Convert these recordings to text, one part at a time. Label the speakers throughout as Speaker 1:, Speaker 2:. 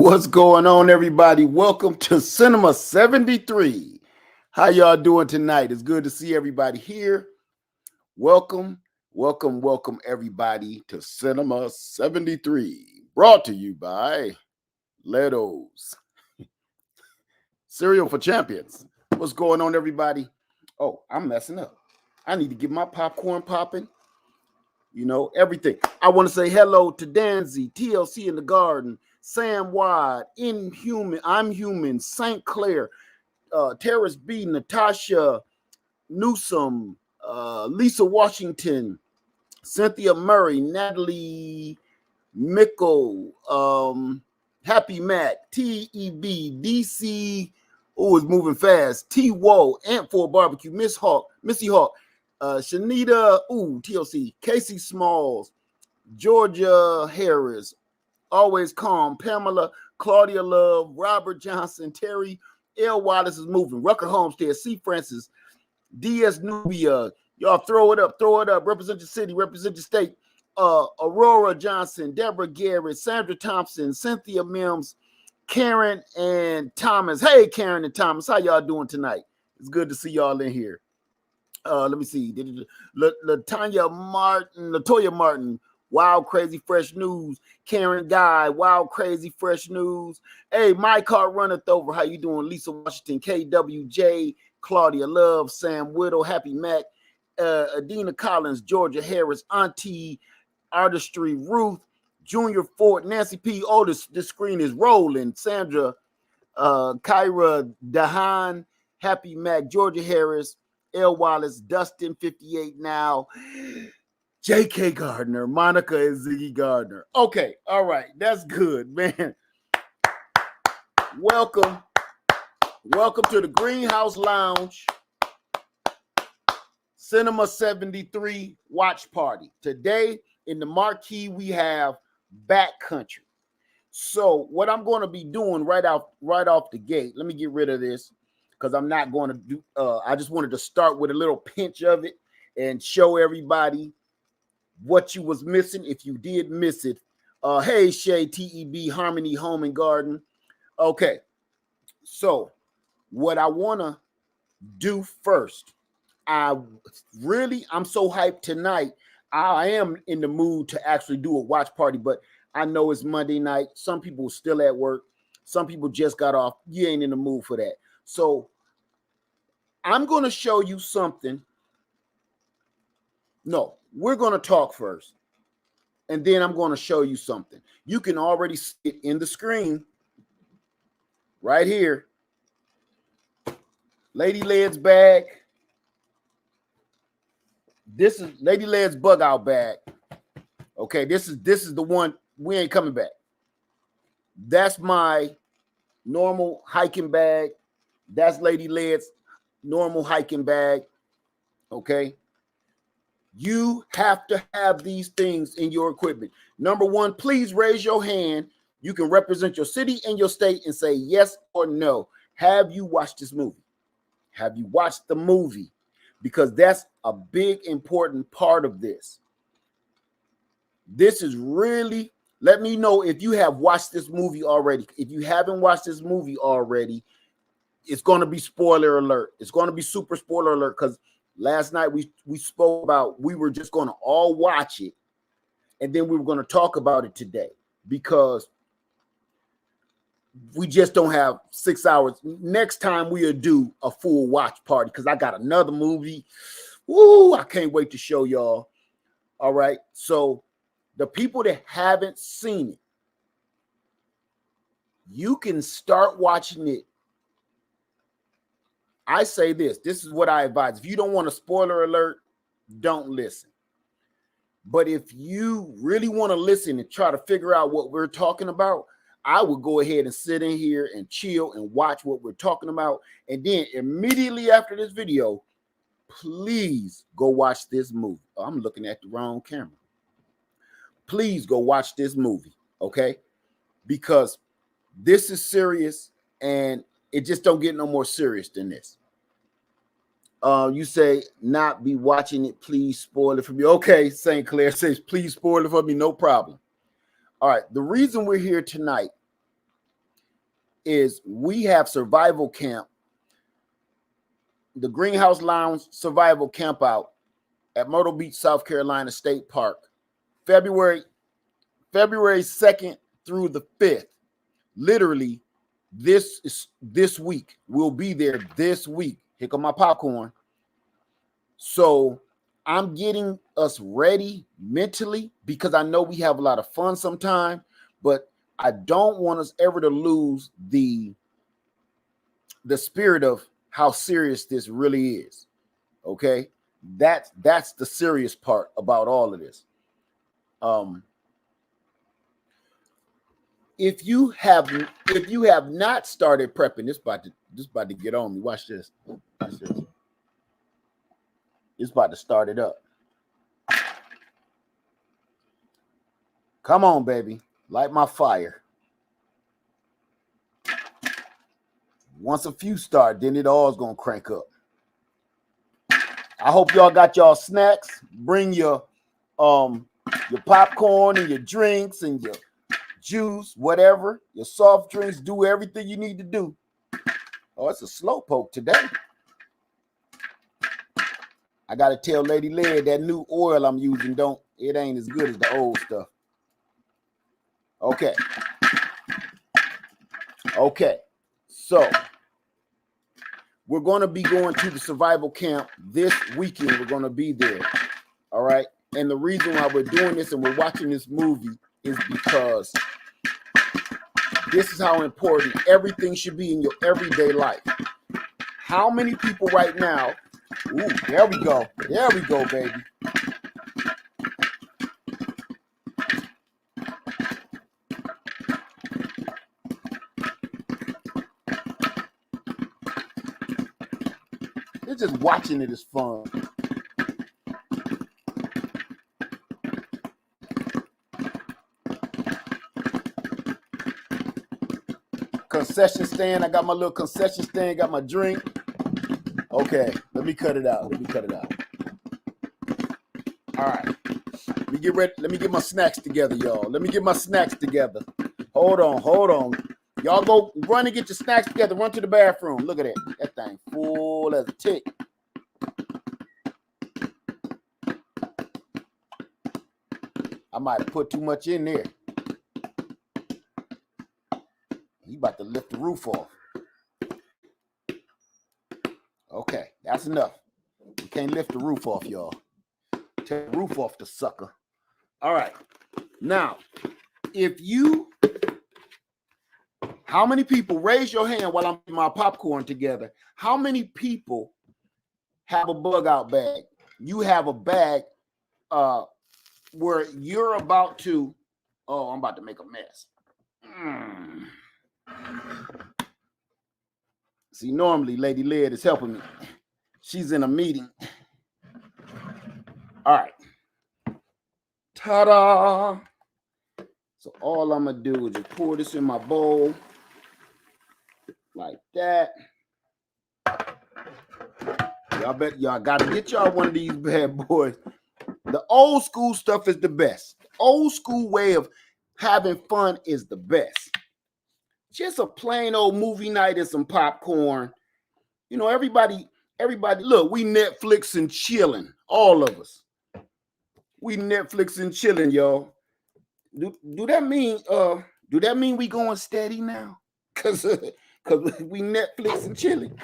Speaker 1: What's going on, everybody? Welcome to Cinema 73. How y'all doing tonight? It's good to see everybody here. Welcome, everybody, to Cinema 73. Brought to you by Leto's Cereal for Champions. What's going on, everybody? Oh, I'm messing up. I need to get my popcorn popping. You know, everything. I want to say hello to Danzy, TLC in the Garden, Sam Wide, Inhuman, I'm Human, St. Clair, Terrace B, Natasha Newsom, Lisa Washington, Cynthia Murray, Natalie Mickle, Happy Matt, TEB, DC, oh, it's moving fast, T Woe, Ant for Barbecue, Missy Hawk, Shanita, TLC, Casey Smalls, Georgia Harris, Always Calm, Pamela, Claudia Love, Robert Johnson, Terry, L. Wallace is moving, Rucker Homestead, C. Francis, DS Nubia, y'all throw it up, represent your city, represent your state, Aurora Johnson, Deborah Garrett, Sandra Thompson, Cynthia Mims, Karen and Thomas. Hey, Karen and Thomas, how y'all doing tonight? It's good to see y'all in here. Let me see. Latoya Martin, Wild Crazy Fresh News. Karen Guy, Wild Crazy Fresh News. Hey, my car runneth over. How you doing? Lisa Washington, KWJ, Claudia Love, Sam Whittle, Happy Mac, Adina Collins, Georgia Harris, Auntie Artistry, Ruth, Junior Fort, Nancy P. Oh, this screen is rolling. Sandra, Kyra Dahan, Happy Mac, Georgia Harris, L. Wallace, Dustin 58 now, J.K. Gardner, Monica and Ziggy Gardner. Okay, all right, that's good, man. Welcome to the Greenhouse Lounge, Cinema 73 watch party. Today in the marquee we have Backcountry. So what I'm going to be doing right off the gate, let me get rid of this, because I'm not going to do, I just wanted to start with a little pinch of it and show everybody what you was missing if you did miss it. Hey, Shay, TEB, Harmony Home and Garden. Okay, so what I want to do first, I'm so hyped tonight. I am in the mood to actually do a watch party, but I know it's Monday night. Some people are still at work. Some people just got off. You ain't in the mood for that. So I'm going to show you something. No, we're going to talk first. And then I'm going to show you something. You can already see it in the screen right here. Lady Led's bag. This is Lady Led's bug out bag. Okay, this is the one. We ain't coming back. That's my normal hiking bag. That's Lady Led's normal hiking bag. Okay. You have to have these things in your equipment. Number one, please raise your hand. You can represent your city and your state and say yes or no. Have you watched this movie? Have you watched the movie? Because that's a big, important part of this. This is really, let me know if you have watched this movie already. If you haven't watched this movie already, it's going to be spoiler alert. It's going to be super spoiler alert, because last night we spoke about, we were just going to all watch it, and then we were going to talk about it today, because we just don't have 6 hours. Next time we'll do a full watch party, because I got another movie. Woo, I can't wait to show y'all. All right, so the people that haven't seen it, you can start watching it. I say this is what I advise. If you don't want a spoiler alert, don't listen. But if you really want to listen and try to figure out what we're talking about, I would go ahead and sit in here and chill and watch what we're talking about. And then immediately after this video, please go watch this movie. Oh, I'm looking at the wrong camera. Please go watch this movie, okay? Because this is serious, and it just don't get no more serious than this. You say not be watching it, please spoil it for me. Okay, St. Clair says please spoil it for me, no problem. All right, the reason we're here tonight is we have survival camp, the Greenhouse Lounge survival camp out at Myrtle Beach, South Carolina State Park, February 2nd through the 5th. Literally, this week. We'll be there this week. Here come my popcorn. So I'm getting us ready mentally because I know we have a lot of fun sometime, but I don't want us ever to lose the spirit of how serious this really is. Okay? That's the serious part about all of this. If you have not started prepping, this about to get on me. Watch this. Watch this. It's about to start it up. Come on, baby. Light my fire. Once a few start, then it all's gonna crank up. I hope y'all got y'all snacks. Bring your popcorn and your drinks and your juice, whatever, your soft drinks. Do everything you need to do. Oh, it's a slow poke today. I gotta tell Lady Led that new oil I'm using it ain't as good as the old stuff. Okay. So we're gonna be going to the survival camp this weekend. We're gonna be there. All right. And the reason why we're doing this and we're watching this movie is because this is how important everything should be in your everyday life. How many people right now? Ooh, there we go. There we go, baby. It's just watching it is fun. Concession stand. I got my little concession stand. Got my drink. Okay, let me cut it out. All right. Let me get ready. Let me get my snacks together, y'all. Hold on. Y'all go run and get your snacks together. Run to the bathroom. Look at that. That thing full as a tick. I might have put too much in there. He about to lift the roof off. Okay, that's enough. You can't lift the roof off, y'all. Take the roof off the sucker. All right. Now, how many people, raise your hand while I'm getting my popcorn together. How many people have a bug out bag? You have a bag where you're about to, I'm about to make a mess. See, normally Lady Led is helping me. She's in a meeting. All right. Ta-da! So all I'm going to do is just pour this in my bowl like that. Y'all got to get y'all one of these bad boys. The old school stuff is the best. The old school way of having fun is the best. Just a plain old movie night and some popcorn. You know, everybody, look, we Netflix and chilling. All of us. We Netflix and chilling, y'all. Do that mean we going steady now? Cause we Netflix and chilling.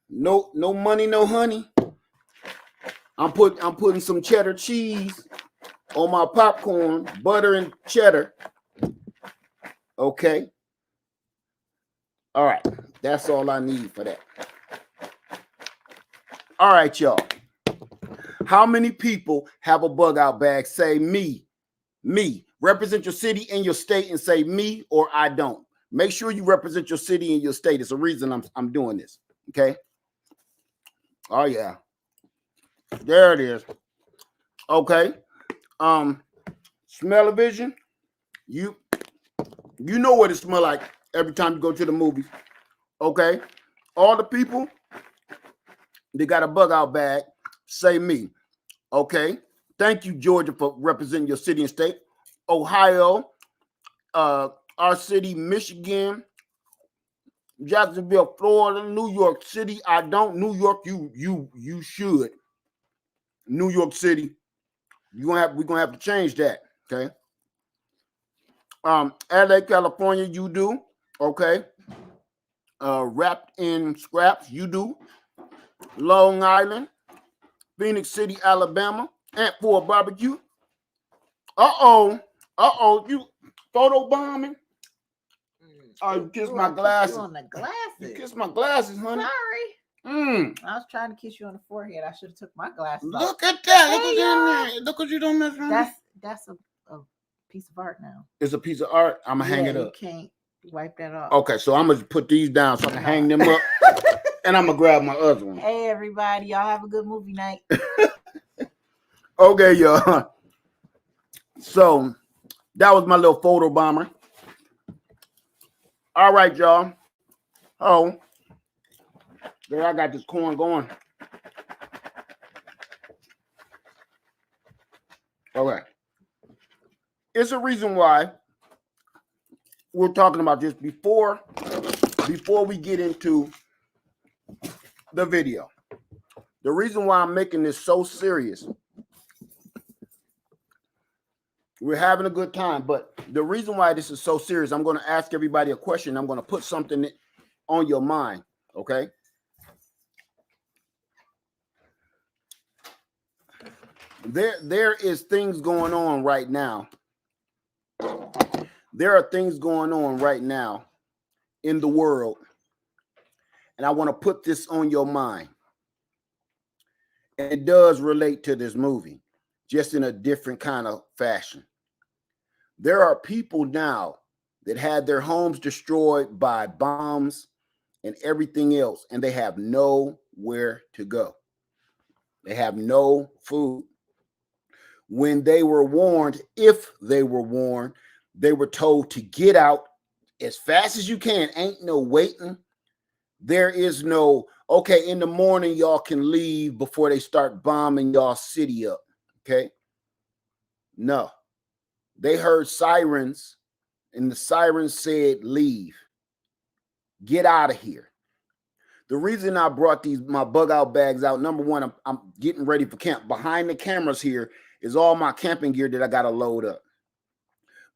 Speaker 1: No money, no honey. I'm putting some cheddar cheese on my popcorn, butter and cheddar. Okay. All right. That's all I need for that. All right, y'all. How many people have a bug out bag? Say me. Me. Represent your city and your state and say me or I don't. Make sure you represent your city and your state. It's a reason I'm doing this. Okay. Oh yeah. There it is. Okay. Smell-o-vision. You know what it smells like every time you go to the movies. Okay. All the people, they got a bug out bag. Say me. Okay. Thank you, Georgia, for representing your city and state. Ohio, our city, Michigan, Jacksonville, Florida, New York City. I don't. New York, you should. New York City, we're gonna have to change that. Okay. LA, California, you do. Okay. Wrapped in scraps, you do. Long Island, Phoenix City, Alabama, and for a barbecue. You photo bombing. Oh, you kissed my glasses.
Speaker 2: You on the glasses.
Speaker 1: You kissed my glasses, honey.
Speaker 2: Sorry. I was trying to kiss you on the forehead. I should have took my glasses off.
Speaker 1: Look at that. Look what's in there. Look what you don't mess around.
Speaker 2: That's a piece of art now.
Speaker 1: It's a piece of art. I'm gonna hang it up.
Speaker 2: You can't wipe that off.
Speaker 1: Okay, so I'm gonna put these down so I can hang them up. And I'm gonna grab my other one.
Speaker 2: Hey everybody, y'all have a good movie night.
Speaker 1: Okay, y'all. So that was my little photo bomber. All right, y'all. Oh, there I got this corn going. All right. It's a reason why we're talking about this before we get into the video. The reason why I'm making this so serious, we're having a good time, but the reason why this is so serious, I'm going to ask everybody a question. I'm going to put something on your mind, okay? There is things going on right now. There are things going on right now in the world, and I want to put this on your mind. And it does relate to this movie, just in a different kind of fashion. There are people now that had their homes destroyed by bombs and everything else, and they have nowhere to go. They have no food. When they were warned, if they were warned, they were told to get out as fast as you can. Ain't no waiting. There is no, okay, in the morning, y'all can leave before they start bombing y'all city up, okay? No. They heard sirens, and the sirens said, leave. Get out of here. The reason I brought my bug out bags out, number one, I'm getting ready for camp. Behind the cameras here is all my camping gear that I got to load up.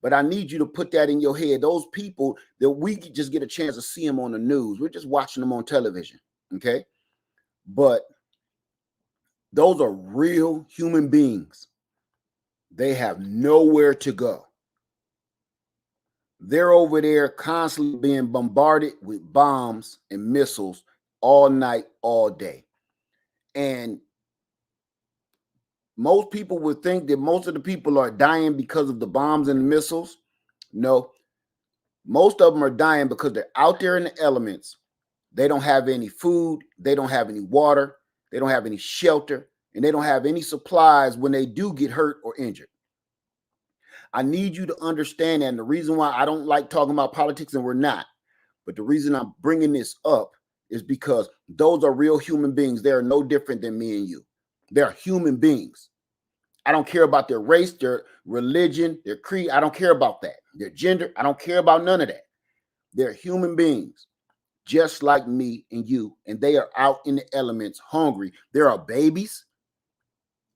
Speaker 1: But I need you to put that in your head. Those people that we just get a chance to see them on the news. We're just watching them on television, okay? But those are real human beings. They have nowhere to go. They're over there constantly being bombarded with bombs and missiles all night, all day. And most people would think that most of the people are dying because of the bombs and the missiles. No, most of them are dying because they're out there in the elements. They don't have any food. They don't have any water. They don't have any shelter. And they don't have any supplies when they do get hurt or injured. I need you to understand that. And the reason why I don't like talking about politics, and we're not, but the reason I'm bringing this up is because those are real human beings. They are no different than me and you. They're human beings. I don't care about their race, their religion, their creed. I don't care about that. Their gender. I don't care about none of that. They're human beings, just like me and you. And they are out in the elements hungry. There are babies,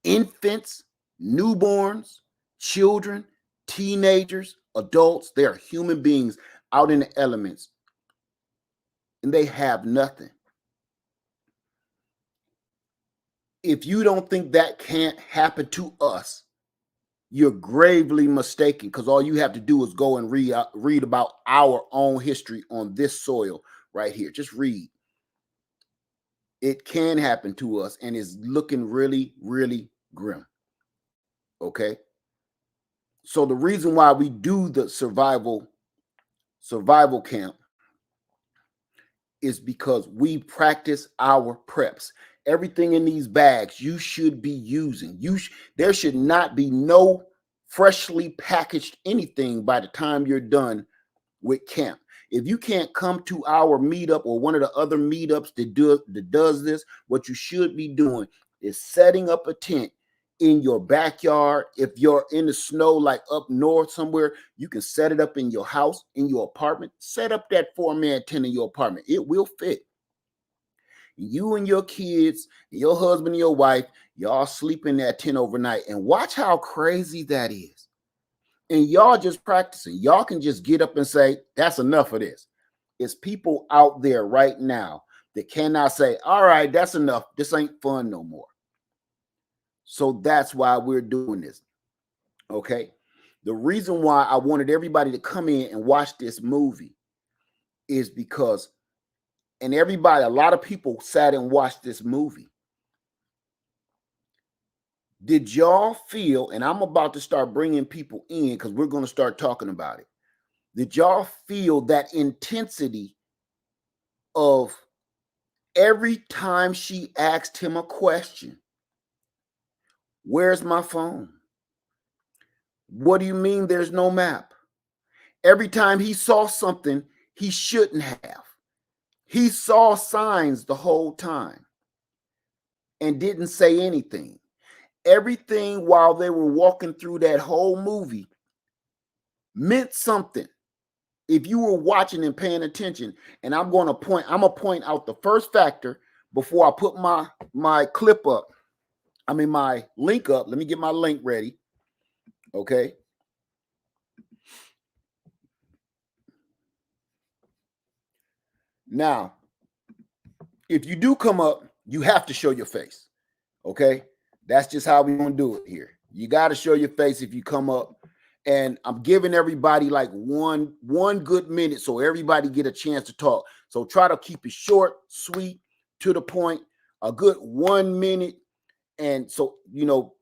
Speaker 1: infants, newborns, children, teenagers, adults. They are human beings out in the elements. And they have nothing. If you don't think that can't happen to us, you're gravely mistaken, because all you have to do is go and read about our own history on this soil right here. Just read. It can happen to us, and it's looking really, really grim. Okay? So the reason why we do the survival camp is because we practice our preps. Everything in these bags you should be using. There should not be no freshly packaged anything by the time you're done with camp. If you can't come to our meetup or one of the other meetups that does this, what you should be doing is setting up a tent in your backyard. If you're in the snow, like up north somewhere, you can set it up in your house, in your apartment. Set up that 4-man tent in your apartment. It will fit. You and your kids, your husband and your wife, y'all sleep in that tent overnight, and watch how crazy that is. And y'all just practicing. Y'all can just get up and say, that's enough of this. It's people out there right now that cannot say, all right, that's enough. This ain't fun no more. So that's why we're doing this. Okay. The reason why I wanted everybody to come in and watch this movie is because, and everybody, a lot of people sat and watched this movie. Did y'all feel, and I'm about to start bringing people in because we're going to start talking about it. Did y'all feel that intensity of every time she asked him a question? Where's my phone? What do you mean there's no map? Every time he saw something he shouldn't have, he saw signs the whole time and didn't say anything. Everything while they were walking through that whole movie meant something. If you were watching and paying attention, and I'm gonna point out the first factor before I put my clip up. I mean my link up. Let me get my link ready. Okay. Now, if you do come up, you have to show your face. Okay. That's just how we're gonna do it here. You got to show your face if you come up. And I'm giving everybody like one good minute so everybody get a chance to talk. So try to keep it short, sweet, to the point, a good 1 minute. And so,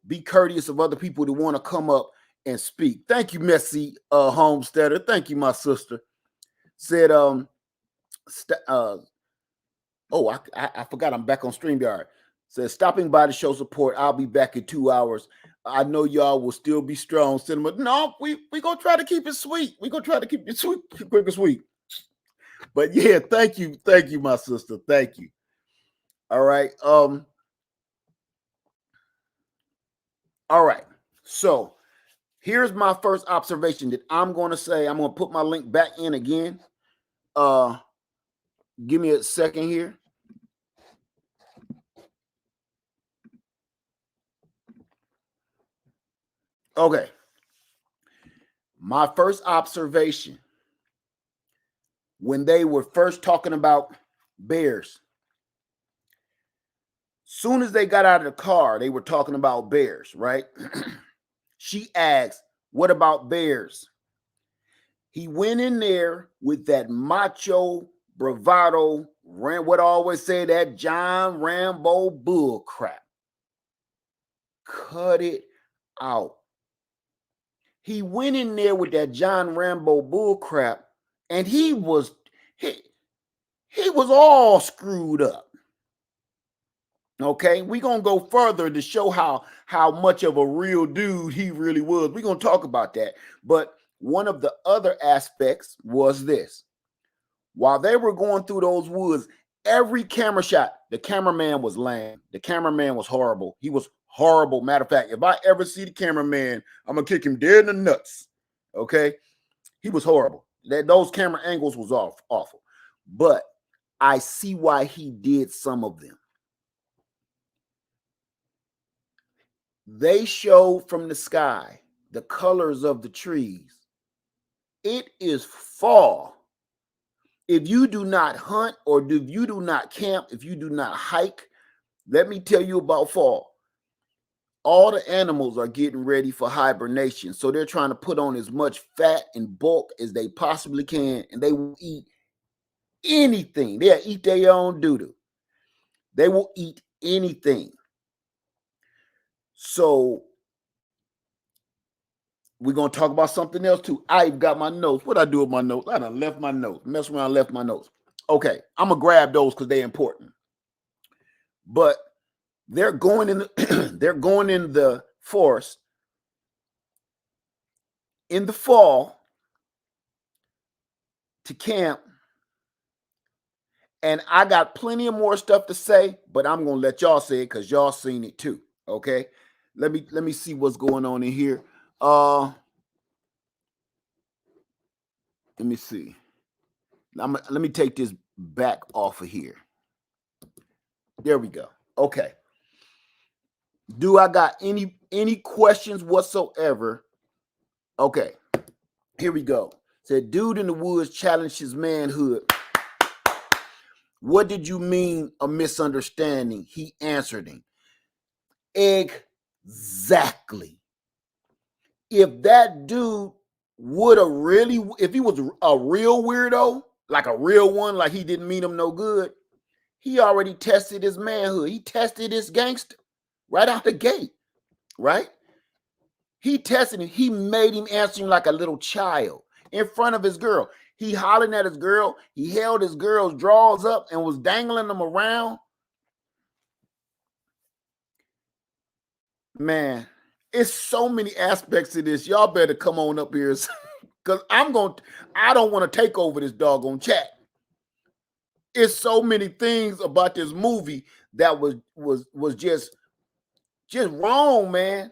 Speaker 1: be courteous of other people that want to come up and speak. Thank you, Messy Homesteader. Thank you, my sister. Said, oh, I forgot I'm back on StreamYard. Says, stopping by to show support. I'll be back in 2 hours. I know y'all will still be strong. Cinema. No, we gonna try to keep it sweet. We gonna try to keep it sweet, quick and sweet. But yeah, thank you, my sister. Thank you. All right. All right. So here's my first observation that I'm gonna say. I'm gonna put my link back in again. Give me a second here. Okay. My first observation when they were first talking about bears. Soon as they got out of the car, they were talking about bears, right? She asked, what about bears? He went in there with that macho bravado, what I always say, that John Rambo bull crap. Cut it out. He went in there with that John Rambo bull crap, and he was all screwed up. Okay, we're gonna go further to show how much of a real dude he really was. We're gonna talk about that. But one of the other aspects was this: while they were going through those woods, every camera shot, the cameraman was lame. The cameraman was horrible. He was horrible. Matter of fact, if I ever see the cameraman, I'm gonna kick him dead in the nuts. Okay, he was horrible. Those camera angles was awful. But I see why he did some of them. They showed from the sky the colors of the trees. It is fall. If you do not hunt, or if you do not camp, if you do not hike, let me tell you about fall. All the animals are getting ready for hibernation. So they're trying to put on as much fat and bulk as they possibly can, and they will eat anything. They'll eat their own doo-doo. They will eat anything. So we're going to talk about something else too. I've got my notes. What I do with my notes? I done left my notes. Mess around, left my notes. Okay, I'm going to grab those because they're important. But they're going in they're going in the forest in the fall to camp. And I got plenty of more stuff to say, but I'm going to let y'all say it because y'all seen it too. Okay. Let me see what's going on in here. Let me see. Let me take this back off of here. There we go. Okay. Do I got any questions whatsoever? Okay. Here we go. Said, dude in the woods challenged his manhood. What did you mean a misunderstanding? He answered him. Exactly. If that dude would have really, if he was a real weirdo, like a real one, like he didn't mean him no good, he already tested his manhood. He tested his gangster right out the gate, right? He tested him. He made him answer him like a little child in front of his girl. He hollering at his girl. He held his girl's drawers up and was dangling them around. Man, it's so many aspects to this. Y'all better come on up here because I don't want to take over this doggone chat. It's so many things about this movie that was just wrong, man.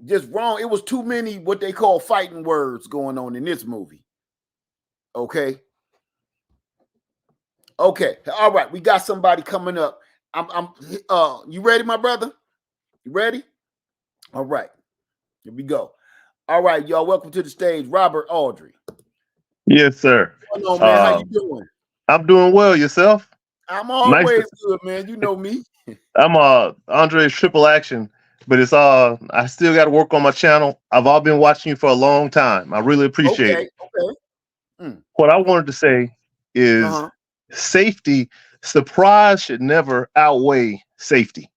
Speaker 1: Just wrong. It was too many what they call fighting words going on in this movie. Okay. Okay. All right. We got somebody coming up. You ready, my brother? You ready? All right. Here we go. All right, y'all. Welcome to the stage, Robert Audrey.
Speaker 3: Yes, sir.
Speaker 1: What's going on, man? How you doing?
Speaker 3: I'm doing well. Yourself?
Speaker 1: I'm always good, man. You know me.
Speaker 3: I'm Andre's Triple Action, but it's I still got to work on my channel. I've all been watching you for a long time. I really appreciate it.
Speaker 1: Okay.
Speaker 3: What I wanted to say is safety. Surprise should never outweigh safety.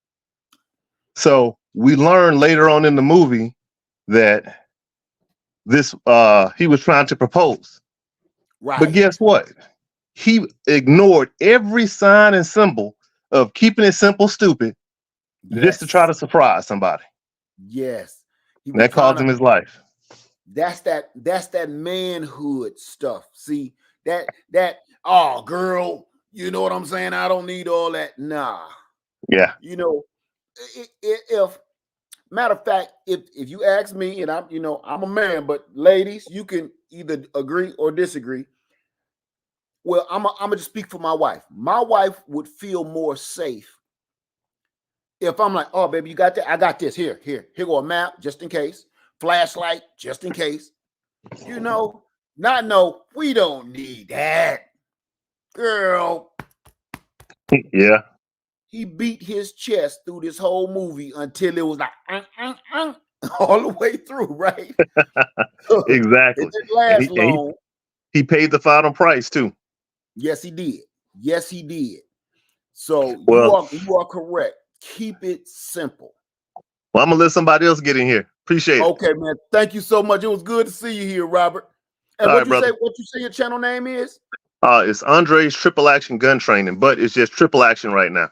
Speaker 3: So we learn later on in the movie that this he was trying to propose.
Speaker 1: Right.
Speaker 3: But guess what? He ignored every sign and symbol of keeping it simple, stupid, just to try to surprise somebody.
Speaker 1: Yes.
Speaker 3: That cost him his life.
Speaker 1: That's that manhood stuff. See, oh, girl, you know what I'm saying? I don't need all that. Nah.
Speaker 3: Yeah.
Speaker 1: You know, if matter of fact, if you ask me, and I'm a man, but ladies, you can either agree or disagree. Well, I'm gonna just speak for my wife. My wife would feel more safe if I'm like, oh, baby, you got that? I got this. Here go a map just in case. Flashlight just in case. We don't need that. Girl.
Speaker 3: Yeah.
Speaker 1: He beat his chest through this whole movie until it was like all the way through, right?
Speaker 3: Exactly.
Speaker 1: It didn't last long.
Speaker 3: He paid the final price too.
Speaker 1: Yes, he did. Yes, he did. So
Speaker 3: well,
Speaker 1: you are correct. Keep it simple.
Speaker 3: Well, I'm gonna let somebody else get in here. Appreciate it.
Speaker 1: Okay, man. Thank you so much. It was good to see you here, Robert. And what you say your channel name is?
Speaker 3: It's Andre's Triple Action Gun Training, but it's just Triple Action right now.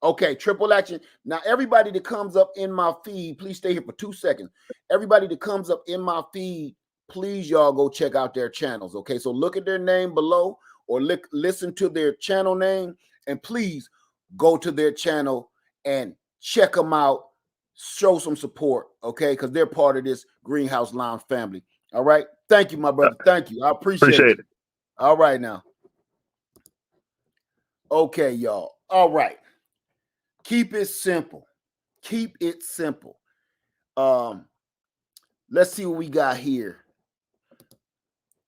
Speaker 1: Okay, Triple Action. Now, everybody that comes up in my feed, please stay here for 2 seconds. Everybody that comes up in my feed, please, y'all go check out their channels. Okay, so look at their name below or listen to their channel name, and please go to their channel and check them out. Show some support, okay? Because they're part of this Greenhouse Lounge family. All right. Thank you, my brother. Thank you. I appreciate it. All right now. Okay, y'all. All right. Keep it simple. Keep it simple. Let's see what we got here.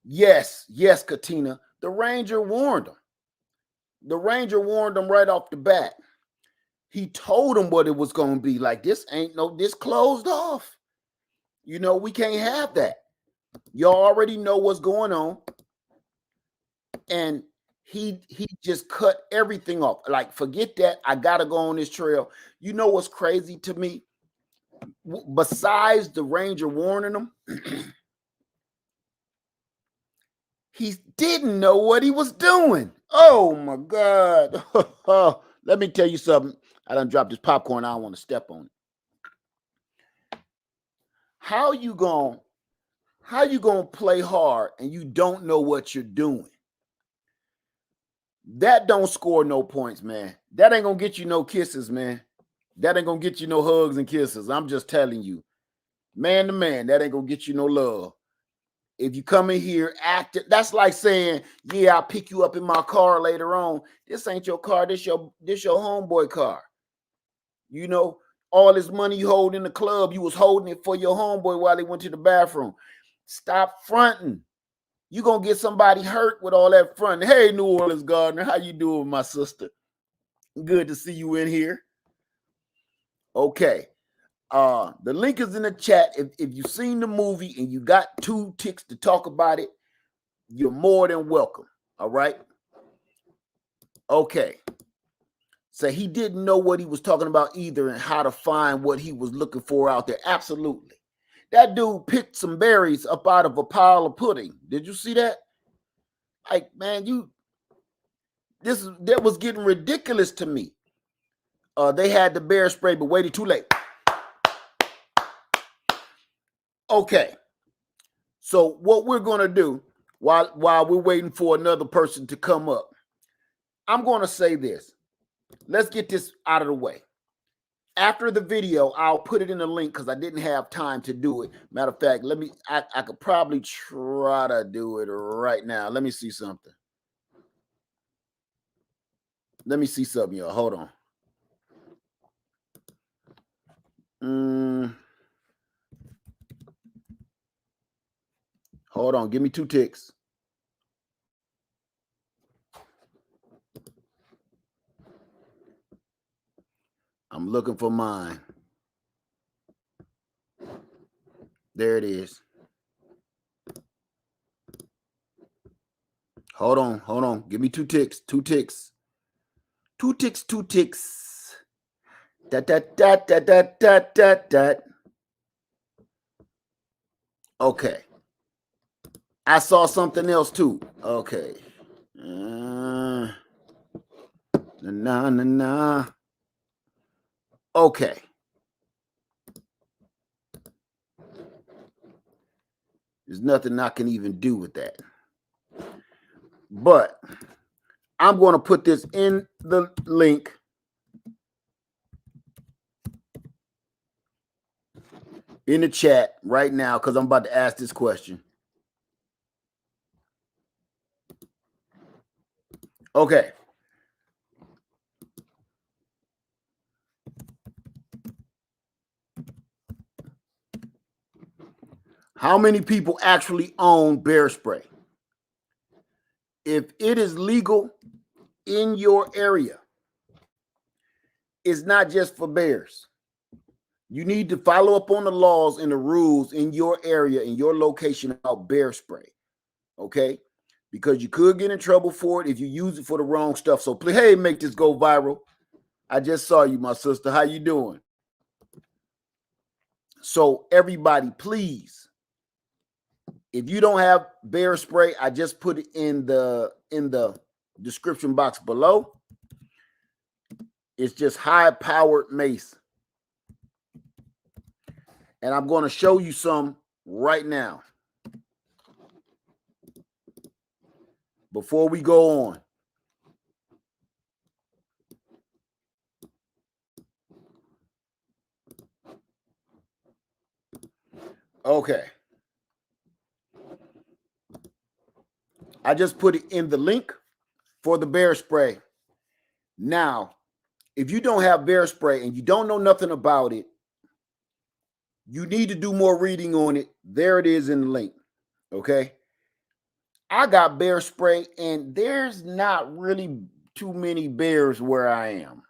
Speaker 1: Yes, Katina. The Ranger warned him. The Ranger warned him right off the bat. He told him what it was going to be. Like, this closed off. We can't have that. Y'all already know what's going on. And he just cut everything off. Like, forget that. I got to go on this trail. You know what's crazy to me? Besides the Ranger warning him, he didn't know what he was doing. Oh, my God. Let me tell you something. I done dropped this popcorn. I don't want to step on it. How you gonna play hard and you don't know what you're doing? That don't score no points, man. That ain't gonna get you no kisses, man. That ain't gonna get you no hugs and kisses. I'm just telling you, man to man, that ain't gonna get you no love. If you come in here acting, that's like saying, yeah, I'll pick you up in my car later on. This ain't your car, this your homeboy car. You know, all this money you hold in the club, you was holding it for your homeboy while he went to the bathroom. Stop fronting. You gonna get somebody hurt with all that fronting. Hey, New Orleans Gardner, how you doing, my sister? Good to see you in here. Okay. The link is in the chat. If you've seen the movie and you got 2 ticks to talk about it, you're more than welcome. All right. Okay. So he didn't know what he was talking about either and how to find what he was looking for out there. Absolutely. That dude picked some berries up out of a pile of pudding. Did you see that? Like, man, that was getting ridiculous to me. They had the bear spray, but waited too late. Okay. So what we're going to do while we're waiting for another person to come up, I'm going to say this. Let's get this out of the way. After the video, I'll put it in the link because I didn't have time to do it. Matter of fact, I could probably try to do it right now. Let me see something. Let me see something, y'all. Hold on. Hold on. Give me 2 ticks. I'm looking for mine. There it is. Hold on. Give me 2 ticks. 2 ticks. 2 ticks. 2 ticks. That. Okay. I saw something else too. Okay. Nah. Okay. There's nothing I can even do with that. But I'm going to put this in the link. In the chat right now because I'm about to ask this question. Okay. How many people actually own bear spray? If it is legal in your area, it's not just for bears. You need to follow up on the laws and the rules in your area, in your location about bear spray. Okay? Because you could get in trouble for it if you use it for the wrong stuff. So please, hey, make this go viral. I just saw you, my sister. How you doing? So everybody, please, if you don't have bear spray, I just put it in the description box below. It's just high-powered mace. And I'm going to show you some right now. Before we go on. Okay. I just put it in the link for the bear spray. Now, if you don't have bear spray and you don't know nothing about it, you need to do more reading on it. There it is in the link. Okay. I got bear spray and there's not really too many bears where I am.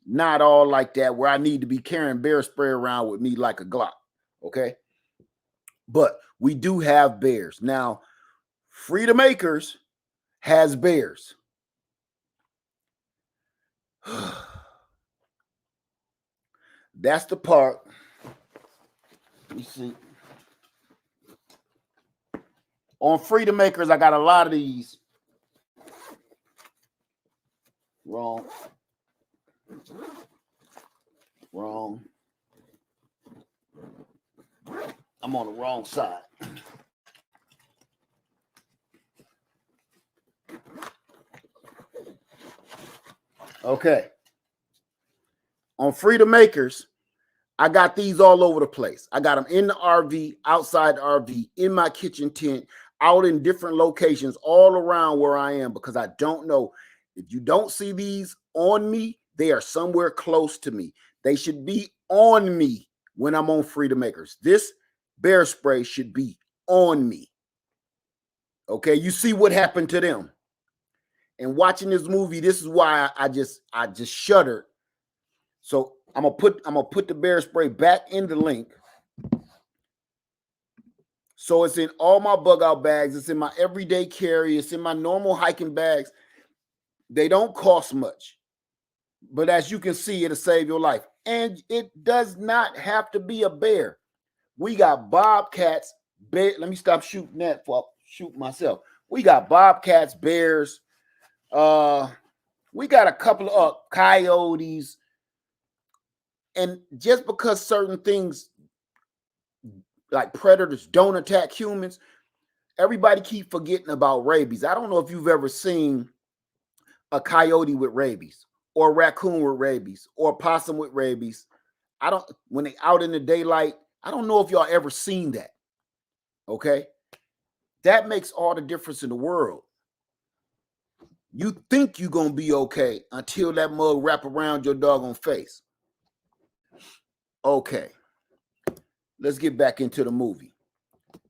Speaker 1: Not all like that where I need to be carrying bear spray around with me like a Glock. Okay. But we do have bears. Now, Freedom Acres has bears. That's the part. Let me see. On Freedom Acres, I got a lot of these. Wrong. I'm on the wrong side. Okay. On Freedom Makers, I got these all over the place. I got them in the RV, outside the RV, in my kitchen tent, out in different locations all around where I am, because I don't know. If you don't see these on me, they are somewhere close to me. They should be on me when I'm on Freedom Makers. This bear spray should be on me. Okay, you see what happened to them. And watching this movie, this is why I just shuddered. So I'm gonna put the bear spray back in the link. So it's in all my bug out bags. It's in my everyday carry. It's in my normal hiking bags. They don't cost much, but as you can see, it'll save your life. And it does not have to be a bear. We got bobcats. Bear. Let me stop shooting that for shoot myself. We got bobcats, bears. We got a couple of coyotes. And just because certain things like predators don't attack humans, everybody keep forgetting about rabies. I don't know if you've ever seen a coyote with rabies, or a raccoon with rabies, or a possum with rabies. When they out in the daylight, I don't know if y'all ever seen that. Okay? That makes all the difference in the world. You think you're gonna be okay until that mug wrap around your doggone face. Okay, let's get back into the movie.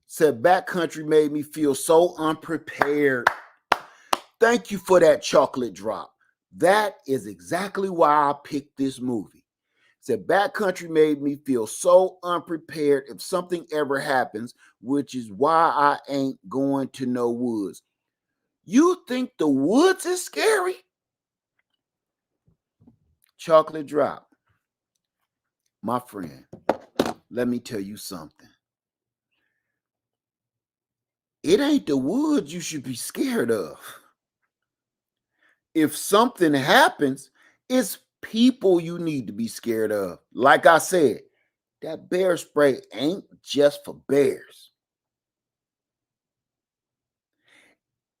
Speaker 1: Said Backcountry made me feel so unprepared. Thank you for that chocolate drop. That is exactly why I picked this movie. Said Backcountry made me feel so unprepared if something ever happens, which is why I ain't going to no woods. You think the woods is scary? Chocolate drop. My friend, let me tell you something. It ain't the woods you should be scared of. If something happens, it's people you need to be scared of. Like I said, that bear spray ain't just for bears.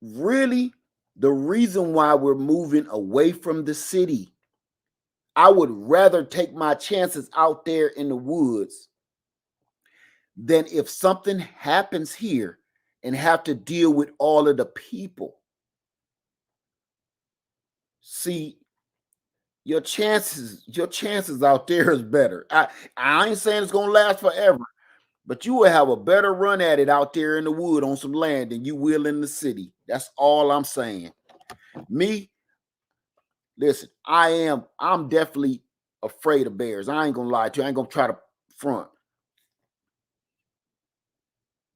Speaker 1: Really, the reason why we're moving away from the city, I would rather take my chances out there in the woods than if something happens here and have to deal with all of the people. See, your chances out there is better. I ain't saying it's gonna last forever, but you will have a better run at it out there in the wood on some land than you will in the city. That's all I'm saying. Me, listen, I'm definitely afraid of bears. I ain't gonna lie to you. I ain't gonna try to front.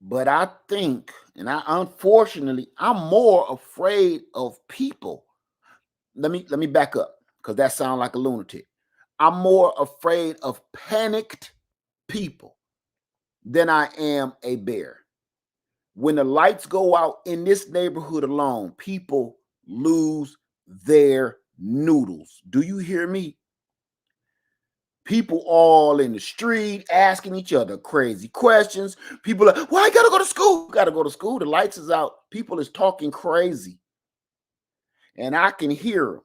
Speaker 1: But I think, and unfortunately, I'm more afraid of people. Let me back up, because that sounds like a lunatic. I'm more afraid of panicked people than I am a bear. When the lights go out in this neighborhood alone, people lose their noodles. Do you hear me? People all in the street asking each other crazy questions. People are, well, I gotta go to school. Gotta go to school. The lights is out. People is talking crazy. And I can hear them.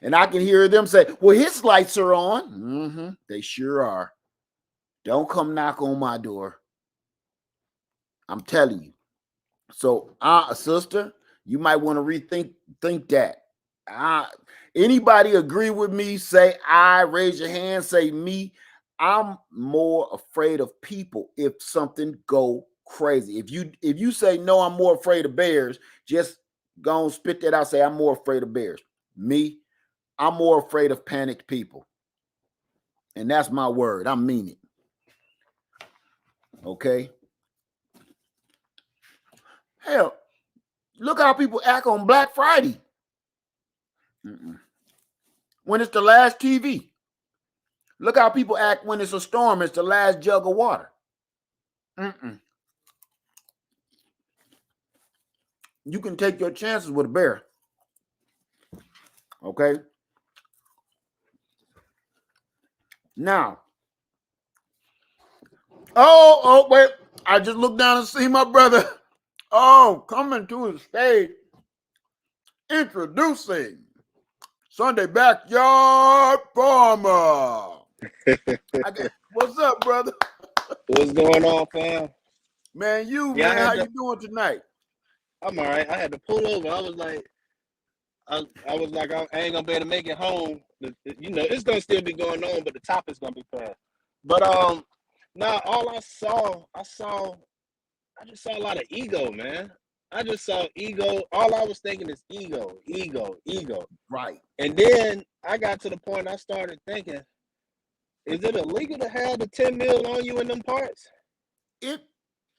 Speaker 1: And I can hear them say, well, his lights are on. They sure are. Don't come knock on my door. I'm telling you. So, sister, you might want to think that. Anybody agree with me? Say I. Raise your hand. Say me. I'm more afraid of people if something go crazy. If you say no, I'm more afraid of bears. Just go and spit that out. Say I'm more afraid of bears. Me, I'm more afraid of panicked people, and that's my word. I mean it. Okay. Hell, look how people act on Black Friday. When it's the last TV. Look how people act when it's a storm. It's the last jug of water. You can take your chances with a bear. Okay? Now. Oh, wait. I just looked down and see my brother. Oh, coming to the stage. Introducing Sunday Backyard Farmer. What's up, brother?
Speaker 4: What's going on, fam?
Speaker 1: Man, how you doing tonight?
Speaker 4: I'm all right. I had to pull over. I was like, I ain't gonna be able to make it home. You know, it's gonna still be going on, but the top is gonna be passed. But now all I just saw a lot of ego, man. I just saw ego. All I was thinking is ego.
Speaker 1: Right.
Speaker 4: And then I got to the point I started thinking, is it illegal to have the 10 mil on you in them parts?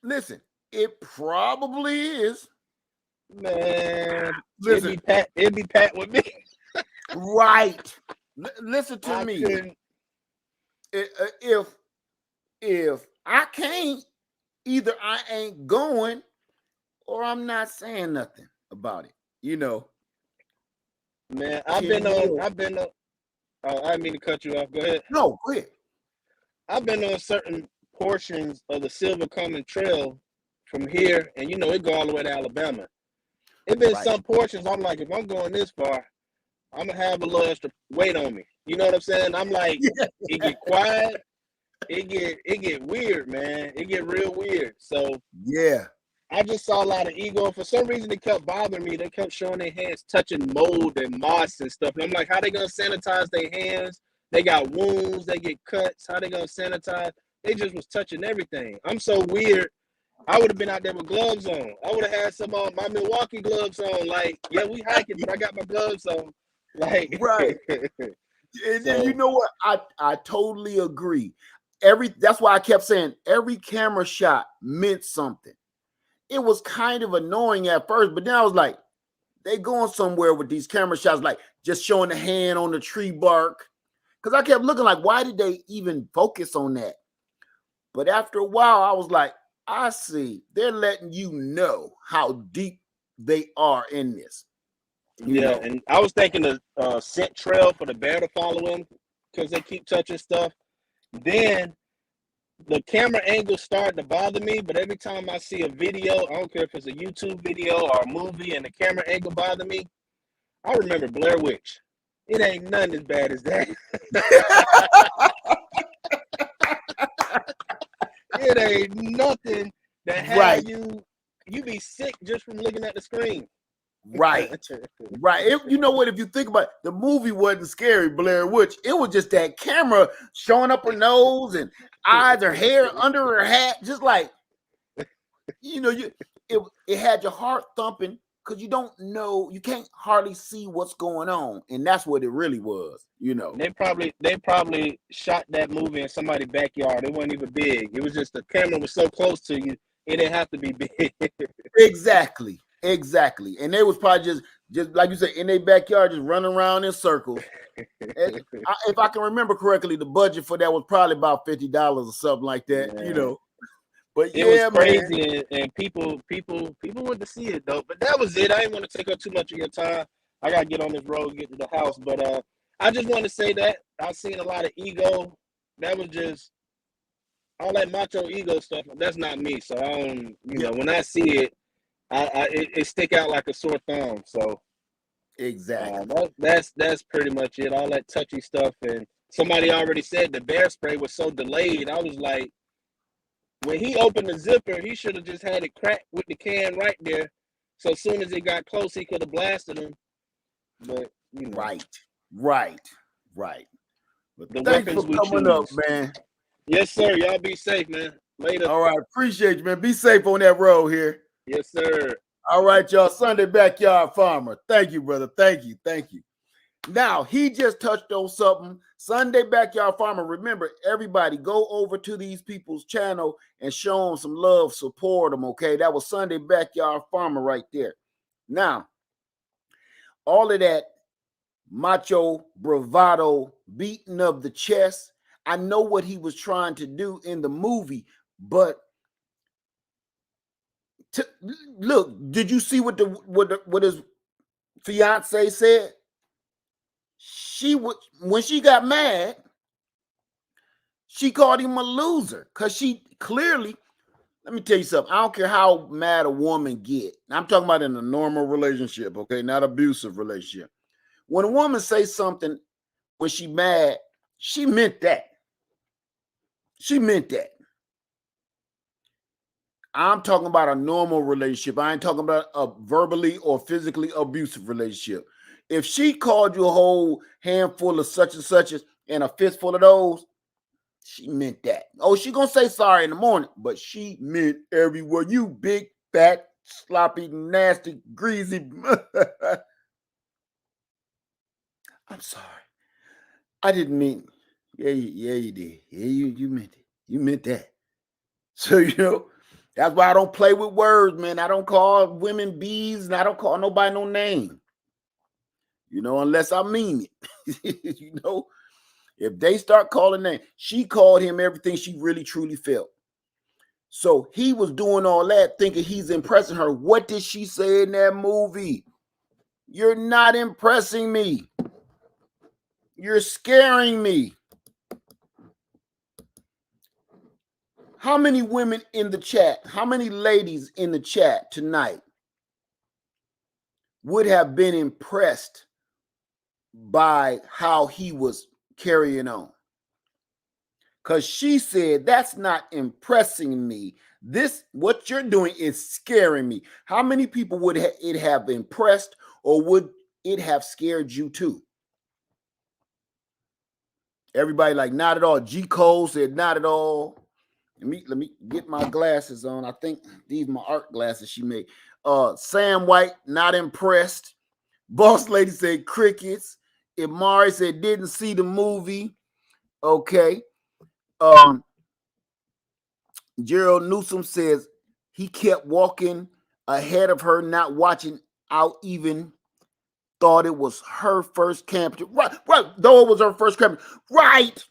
Speaker 1: Listen, it probably is.
Speaker 4: Man,
Speaker 1: listen,
Speaker 4: it'd be pat with me.
Speaker 1: Right. Listen to me. If I can't, either I ain't going or I'm not saying nothing about it. You know.
Speaker 4: Man, I've been on. I didn't mean to cut you off. Go ahead.
Speaker 1: No, go ahead.
Speaker 4: I've been on certain portions of the Silver Common Trail from here, and you know it go all the way to Alabama. It been some portions I'm like, if I'm going this far, I'm gonna have a little extra weight on me. You know what I'm saying? I'm like, it get quiet, it get weird, man. It get real weird. So
Speaker 1: yeah,
Speaker 4: I just saw a lot of ego. For some reason, it kept bothering me. They kept showing their hands touching mold and moss and stuff. And I'm like, how they gonna sanitize their hands? They got wounds, they get cuts. How they gonna sanitize? They just was touching everything. I'm so weird. I would have been out there with gloves on. I would have had some of my Milwaukee gloves on. Like, yeah, we hiking, but I got my gloves on. Like,
Speaker 1: right. And then you know what? I totally agree. That's why I kept saying every camera shot meant something. It was kind of annoying at first, but then I was like, they going somewhere with these camera shots, like just showing the hand on the tree bark. Because I kept looking like, why did they even focus on that? But after a while, I was like, I see. They're letting you know how deep they are in this.
Speaker 4: You know? And I was thinking the scent trail for the bear to follow him because they keep touching stuff. Then the camera angle started to bother me, but every time I see a video, I don't care if it's a YouTube video or a movie and the camera angle bother me, I remember Blair Witch. It ain't nothing as bad as that. It ain't nothing that had you be sick just from looking at the screen.
Speaker 1: Right. You know what? If you think about it, the movie wasn't scary, Blair Witch. It was just that camera showing up her nose and eyes, her hair under her hat, just like, you know, it had your heart thumping because you don't know, you can't hardly see what's going on, and that's what it really was. You know,
Speaker 4: they probably shot that movie in somebody's backyard. It wasn't even big. It was just the camera was so close to you, it didn't have to be big.
Speaker 1: Exactly. And they was probably just like you said, in their backyard, just running around in circles. If I can remember correctly, the budget for that was probably about $50 or something like that. You know, but
Speaker 4: it was crazy, and people wanted to see it though. But that was it. I didn't want to take up too much of your time. I gotta get on this road and get to the house. But I just want to say that I've seen a lot of ego. That was just all that macho ego stuff. That's not me. So I don't, you know, when I see it, it stick out like a sore thumb. So
Speaker 1: exactly,
Speaker 4: that's pretty much it. All that touchy stuff, and somebody already said the bear spray was so delayed. I was like, when he opened the zipper, he should have just had it cracked with the can right there. So as soon as it got close, he could have blasted him. But you know.
Speaker 1: Right. But
Speaker 4: the
Speaker 1: thanks
Speaker 4: weapons
Speaker 1: for coming up, man.
Speaker 4: Yes, sir. Y'all be safe, man. Later.
Speaker 1: All right, appreciate you, man. Be safe on that road here.
Speaker 4: Yes, sir.
Speaker 1: All right, y'all. Sunday Backyard Farmer. Thank you, brother. Thank you. Now, he just touched on something. Sunday Backyard Farmer. Remember, everybody, go over to these people's channel and show them some love, support them, okay? That was Sunday Backyard Farmer right there. Now, all of that macho bravado beating of the chest, I know what he was trying to do in the movie, but look, did you see what his fiance said? When she got mad, she called him a loser because she clearly, let me tell you something. I don't care how mad a woman get. I'm talking about in a normal relationship, okay, not abusive relationship. When a woman says something when she mad, she meant that. She meant that. I'm talking about a normal relationship. I ain't talking about a verbally or physically abusive relationship. If she called you a whole handful of such and such and a fistful of those, she meant that. Oh, she gonna say sorry in the morning, but she meant every word. You big, fat, sloppy, nasty, greasy. I'm sorry. I didn't mean. Yeah, you did. Yeah, you meant it. You meant that. So that's why I don't play with words, man. I don't call women bees, and I don't call nobody no name. Unless I mean it. If they start calling names, she called him everything she really truly felt. So he was doing all that, thinking he's impressing her. What did she say in that movie? You're not impressing me. You're scaring me. How many women in the chat, how many ladies in the chat tonight would have been impressed by how he was carrying on? Because she said, that's not impressing me. What you're doing is scaring me. How many people would it have impressed, or would it have scared you too? Everybody like, not at all. G. Cole said, not at all. Let me get my glasses on. I think these are my art glasses she made. Sam White, not impressed. Boss Lady said crickets. Imari said didn't see the movie. Okay. Gerald Newsom says he kept walking ahead of her, not watching out, even thought it was her first camp. Right. Though it was her first camp. Right.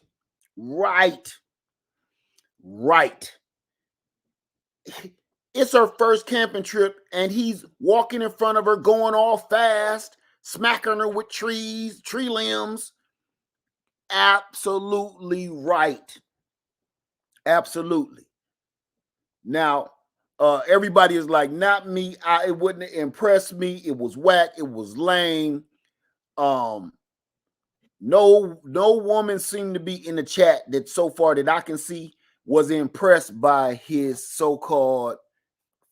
Speaker 1: It's her first camping trip, and he's walking in front of her, going all fast, smacking her with tree limbs. Absolutely right. Absolutely. Now, everybody is like, not me. It wouldn't impress me. It was whack. It was lame. No woman seemed to be in the chat that so far that I can see was impressed by his so-called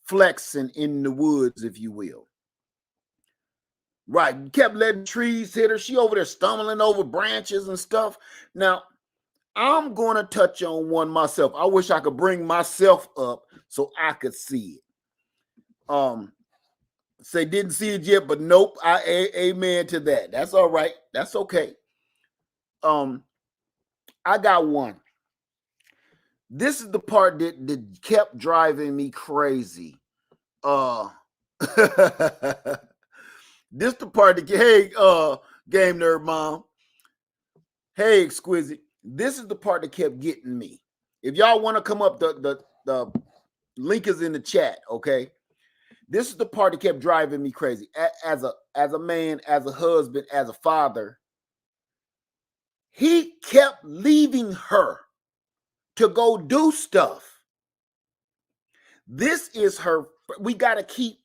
Speaker 1: flexing in the woods, if you will. Right. Kept letting trees hit her. She over there stumbling over branches and stuff. Now, I'm going to touch on one myself. I wish I could bring myself up so I could see it. Say didn't see it yet, but nope. Amen to that. That's all right. That's okay. I got one. This is the part that kept driving me crazy. This the part that, hey, Game Nerd Mom. Hey, Exquisite. This is the part that kept getting me. If y'all want to come up, the link is in the chat, okay? This is the part that kept driving me crazy. As a man, as a husband, as a father, he kept leaving her to go do stuff. This is her. We got to keep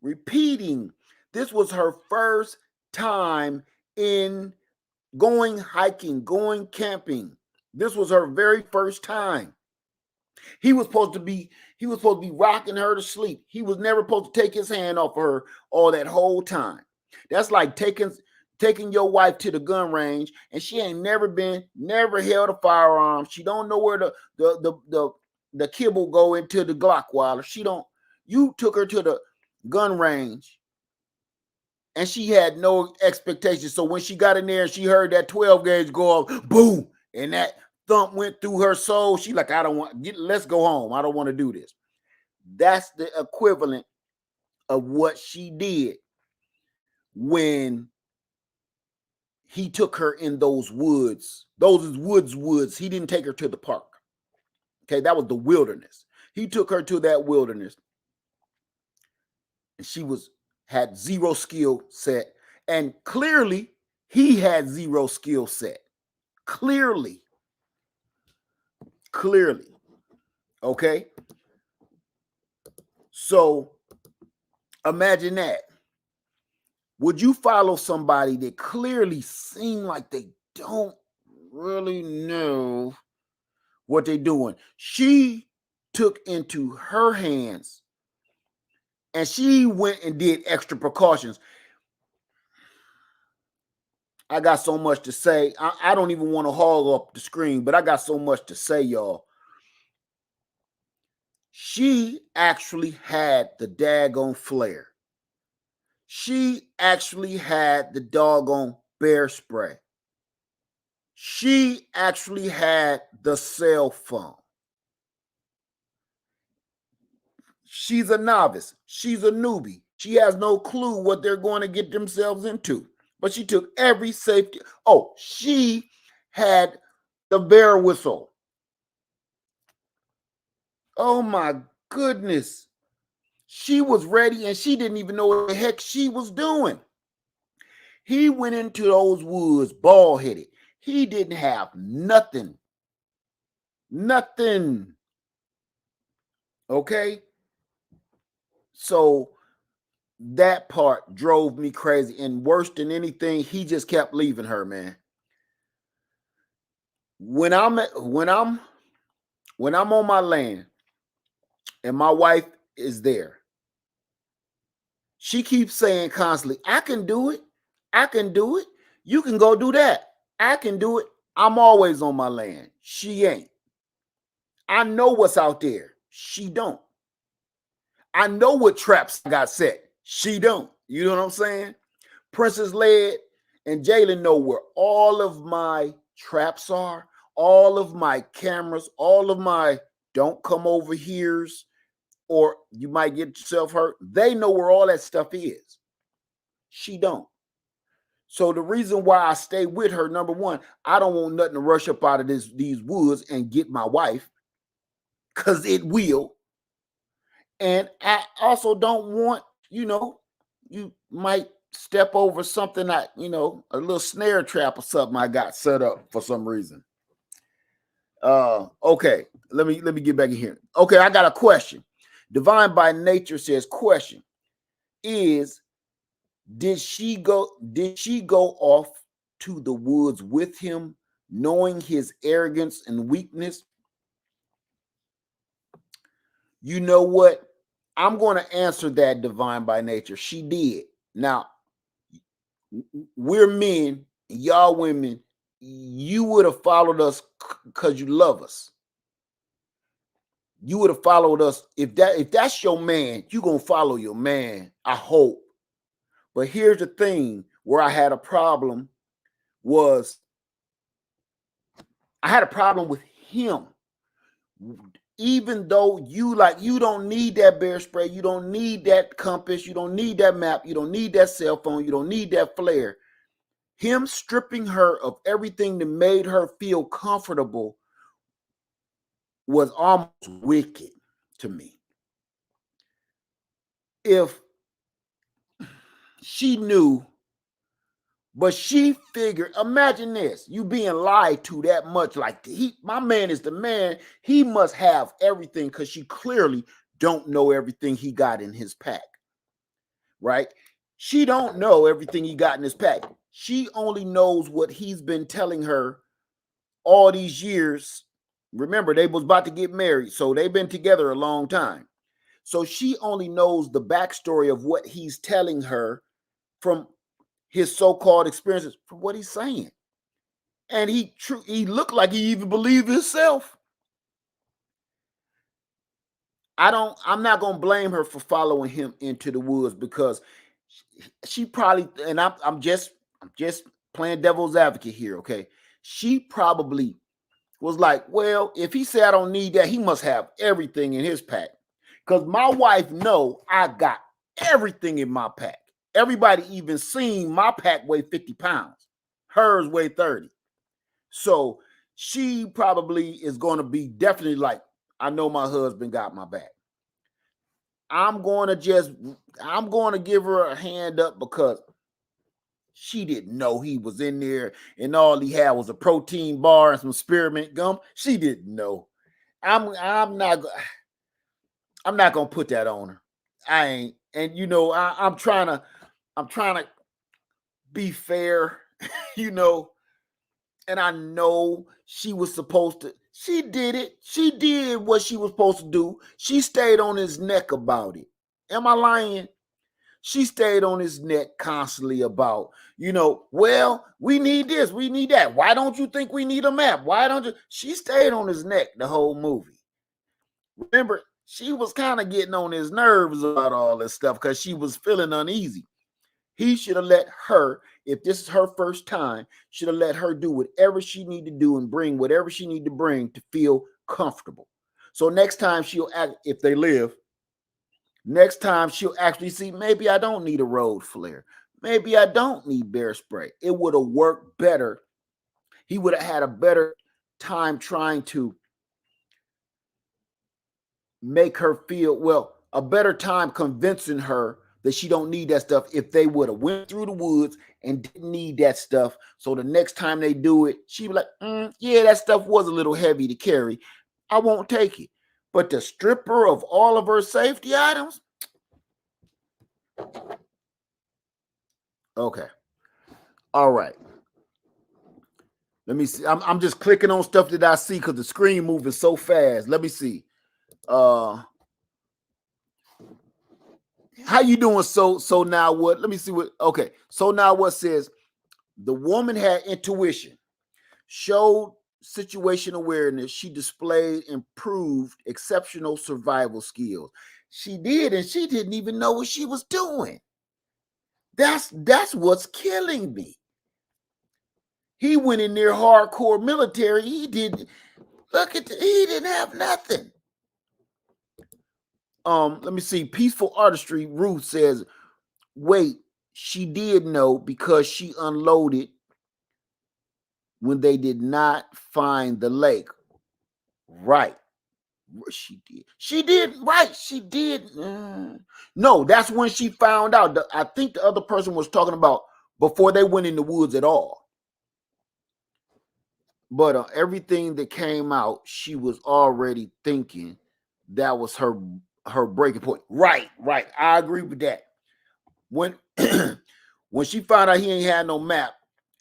Speaker 1: repeating. This was her first time in going hiking, going camping. This was her very first time. He was supposed to be rocking her to sleep. He was never supposed to take his hand off of her all that whole time. That's like taking your wife to the gun range, and she ain't never held a firearm. She don't know where the kibble go into the Glock wallet. You took her to the gun range, and she had no expectations. So when she got in there and she heard that 12 gauge go off, boom, and that thump went through her soul. She like, let's go home. I don't want to do this. That's the equivalent of what she did when he took her in those woods. Those woods. He didn't take her to the park. Okay, that was the wilderness. He took her to that wilderness, and she had zero skill set, and clearly he had zero skill set. Clearly. Okay. So imagine that. Would you follow somebody that clearly seem like they don't really know what they're doing? She took into her hands and she went and did extra precautions. I got so much to say. I don't even want to hog up the screen, but I got so much to say, y'all. She actually had the daggone flare. She actually had the doggone bear spray. She actually had the cell phone. She's a novice. She's a newbie. She has no clue what they're going to get themselves into. But she took every safety. Oh, she had the bear whistle. Oh my goodness. She was ready and she didn't even know what the heck she was doing. He went into those woods bald-headed. He didn't have nothing. Nothing. Okay? So that part drove me crazy. And worse than anything, he just kept leaving her, man. When I'm on my land and my wife is there, she keeps saying constantly, I can do it. I can do it. You can go do that. I can do it. I'm always on my land. She ain't. I know what's out there. She don't. I know what traps I got set. She don't. You know what I'm saying? Princess Led and Jalen know where all of my traps are, all of my cameras, all of my don't come over here's, or you might get yourself hurt. They know where all that stuff is. She don't. So the reason why I stay with her, number one, I don't want nothing to rush up out of these woods and get my wife, because it will. And I also don't want, you might step over something a little snare trap or something I got set up for some reason. Okay, let me get back in here. Okay, I got a question. Divine by Nature says, question is, did she go off to the woods with him, knowing his arrogance and weakness? You know what? I'm going to answer that, Divine by Nature. She did. Now, we're men, y'all women. You would have followed us because you love us. You would have followed us. If that's your man, you're going to follow your man, I hope. But here's the thing where I had a problem was I had a problem with him. Even though you don't need that bear spray, you don't need that compass, you don't need that map, you don't need that cell phone, you don't need that flare. Him stripping her of everything that made her feel comfortable was almost wicked to me. If she knew, but she figured, imagine this, you being lied to that much, like my man is the man, he must have everything, because she clearly don't know everything he got in his pack, right? She don't know everything he got in his pack. She only knows what he's been telling her all these years. Remember, they was about to get married, so they've been together a long time. So she only knows the backstory of what he's telling her from his so-called experiences, from what he's saying. And he looked like he even believed himself. I'm not going to blame her for following him into the woods, because she probably, and I'm just playing devil's advocate here, okay? She probably was like, well, if he said I don't need that, he must have everything in his pack. Because my wife know I got everything in my pack. Everybody even seen my pack weigh 50 pounds. Hers weigh 30. So she probably is going to be definitely like, I know my husband got my back. I'm going to give her a hand up, because she didn't know he was in there and all he had was a protein bar and some spearmint gum. She didn't know. I'm not going to put that on her. I ain't. And I'm trying to be fair, you know. And I know she was supposed to, she did it. She did what she was supposed to do. She stayed on his neck about it. Am I lying? She stayed on his neck constantly about, you know, well, we need this, we need that. Why don't you think we need a map? Why don't you? She stayed on his neck the whole movie. Remember, she was kind of getting on his nerves about all this stuff because she was feeling uneasy. He should have let her, if this is her first time, should have let her do whatever she need to do and bring whatever she need to bring to feel comfortable. So next time she'll act, if they live, next time she'll actually see, maybe I don't need a road flare. Maybe I don't need bear spray. It would have worked better. He would have had a better time trying to make her feel, well, a better time convincing her that she don't need that stuff if they would have went through the woods and didn't need that stuff. So the next time they do it, she'd be like, yeah, that stuff was a little heavy to carry. I won't take it. But to strip her of all of her safety items? Okay. All right. Let me see. I'm just clicking on stuff that I see because the screen moving so fast. Let me see. How you doing? So now what? Let me see what. Okay. So now what says the woman had intuition, showed situation awareness. She displayed improved exceptional survival skills. She did, and she didn't even know what she was doing. That's what's killing me. He went in there hardcore military. He didn't look at. He didn't have nothing. Let me see. Peaceful Artistry. Ruth says, wait, she did know because she unloaded when they did not find the lake. Right. She did. She did. Right. She did. No, that's when she found out. I think the other person was talking about before they went in the woods at all. But everything that came out, she was already thinking that was her breaking point. Right. I agree with that. When when she found out he ain't had no map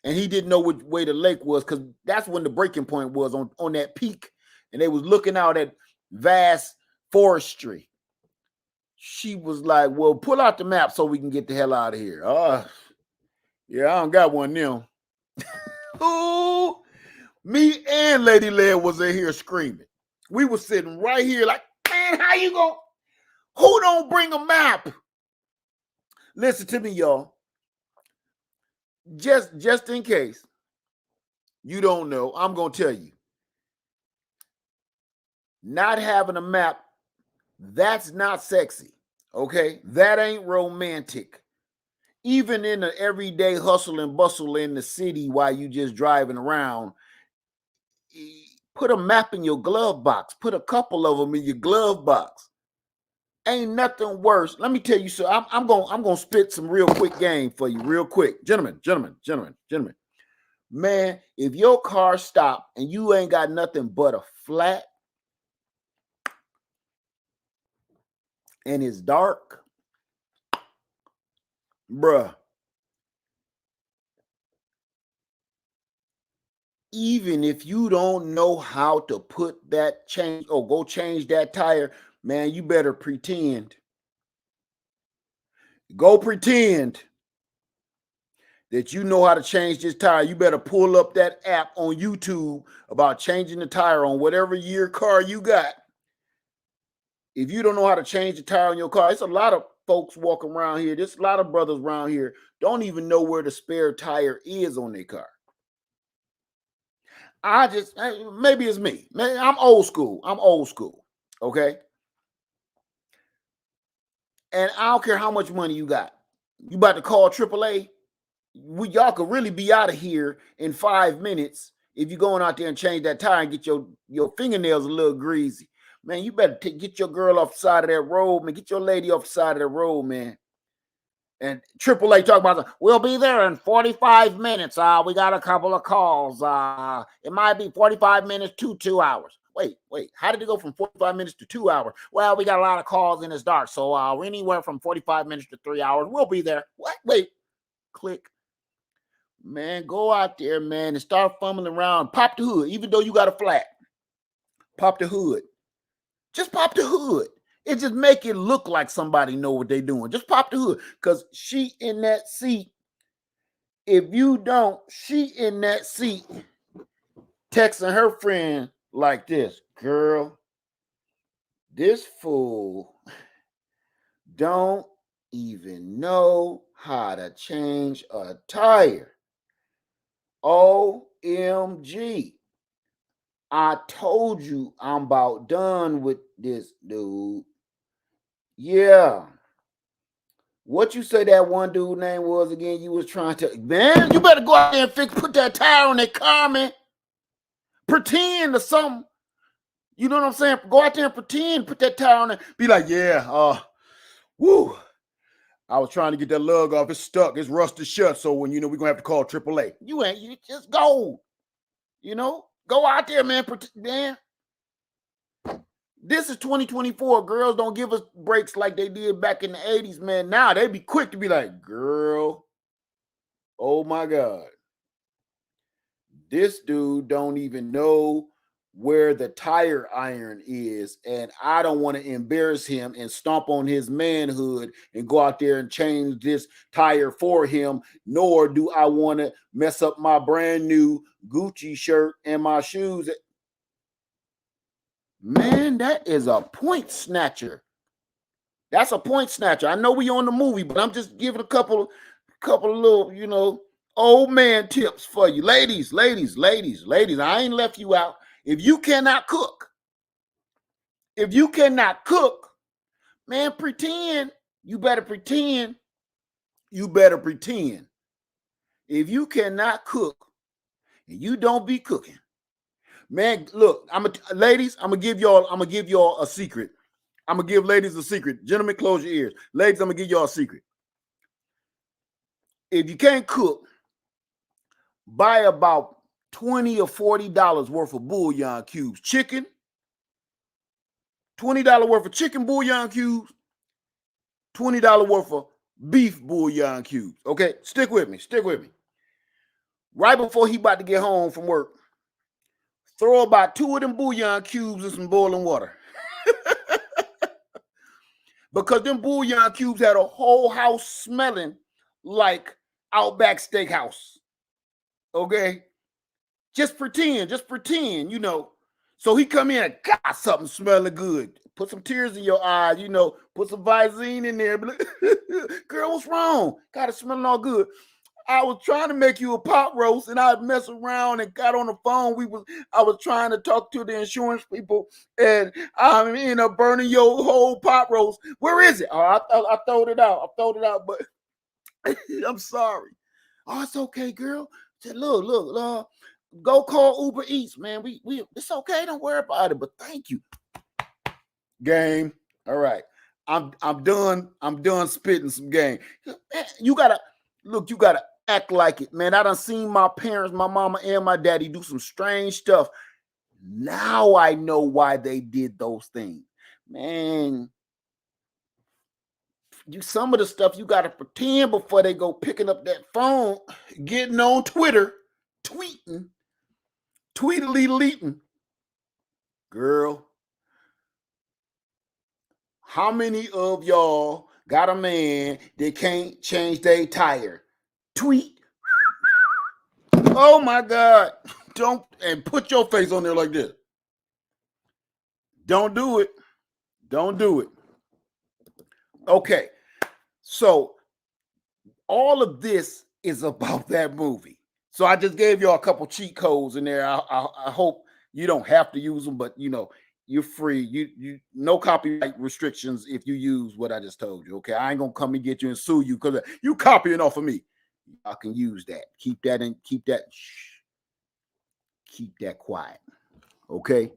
Speaker 1: and he didn't know which way the lake was, because that's when the breaking point was on that peak, and they was looking out at vast forestry. She was like, well, pull out the map so we can get the hell out of here. Yeah, I don't got one now. Ooh. Me and Lady Leia was in here screaming. We were sitting right here like, man, how you go? Who don't bring a map? Listen to me, y'all. Just in case you don't know, I'm going to tell you. Not having a map, that's not sexy, okay? That ain't romantic. Even in the everyday hustle and bustle in the city while you just driving around, put a map in your glove box. Put a couple of them in your glove box. Ain't nothing worse. Let me tell you, so I'm gonna spit some real quick game for you, real quick, gentlemen. Man, if your car stop and you ain't got nothing but a flat and it's dark, bruh. Even if you don't know how to put that change or go change that tire, man, you better pretend. Go pretend that you know how to change this tire. You better pull up that app on YouTube about changing the tire on whatever year car you got. If you don't know how to change the tire on your car, it's a lot of folks walking around here. There's a lot of brothers around here don't even know where the spare tire is on their car. Maybe it's me. I'm old school. Okay? And I don't care how much money you got. You about to call AAA? Y'all could really be out of here in 5 minutes if you're going out there and change that tire and get your fingernails a little greasy. Man, you better get your girl off the side of that road, man. Get your lady off the side of the road, man. And AAA talk about, we'll be there in 45 minutes. We got a couple of calls. It might be 45 minutes to 2 hours. Wait. How did it go from 45 minutes to 2 hours? Well, we got a lot of calls and it's dark. So anywhere from 45 minutes to 3 hours. We'll be there. What? Wait. Click. Man, go out there, man, and start fumbling around. Pop the hood, even though you got a flat. Pop the hood. Just pop the hood. It just make it look like somebody know what they doing. Just pop the hood. Because she in that seat. If you don't, she in that seat texting her friend like this. Girl, this fool don't even know how to change a tire. OMG. I told you I'm about done with this dude. Yeah. What you say that one dude name was again? You was trying to, man, you better go out there and put that tire on that car, man. Pretend or something. You know what I'm saying? Go out there and pretend, put that tire on it. Be like, yeah, woo. I was trying to get that lug off. It's stuck. It's rusted shut. So when, we're going to have to call AAA. You just go. Go out there, man. Man. This is 2024. Girls don't give us breaks like they did back in the 80s, man. Now they be quick to be like, girl, oh my God. This dude don't even know where the tire iron is, and I don't want to embarrass him and stomp on his manhood and go out there and change this tire for him, nor do I want to mess up my brand new Gucci shirt and my shoes. Man, that is a point snatcher. That's a point snatcher. I know we on the movie, but I'm just giving a couple of little, old man tips for you. Ladies, I ain't left you out. If you cannot cook, man, pretend. You better pretend. If you cannot cook and you don't be cooking, man, look, ladies, I'm gonna give y'all a secret. I'm gonna give ladies a secret. Gentlemen, close your ears. Ladies, I'm gonna give y'all a secret. If you can't cook, buy about $20 or $40 worth of bouillon cubes. Chicken, $20 worth of chicken bouillon cubes, $20 worth of beef bouillon cubes. Okay, stick with me. Right before he about to get home from work, throw about 2 of them bouillon cubes in some boiling water. Because them bouillon cubes had a whole house smelling like Outback Steakhouse. Okay? Just pretend, So he come in and got something smelling good. Put some tears in your eyes, put some Visine in there. Girl, what's wrong? Got it smelling all good. I was trying to make you a pot roast, and I'd mess around and got on the phone. I was trying to talk to the insurance people, and I ended up burning your whole pot roast. Where is it? Oh, I throwed it out. But I'm sorry. Oh, it's okay, girl. I said, look, go call Uber Eats, man. We it's okay. Don't worry about it. But thank you. Game. All right. I'm done. I'm done spitting some game. You gotta act like it, man. I done seen my parents, my mama and my daddy do some strange stuff. Now I know why they did those things. Man, some of the stuff you got to pretend before they go picking up that phone, getting on Twitter, tweetily leaping. Girl, how many of y'all got a man that can't change their tire? Tweet. Oh my God. And put your face on there like this. Don't do it. Okay. So all of this is about that movie. So I just gave y'all a couple cheat codes in there. I hope you don't have to use them, but you're free. You no copyright restrictions if you use what I just told you. Okay. I ain't gonna come and get you and sue you because you copying off of me. I can use that. Keep that quiet. Okay.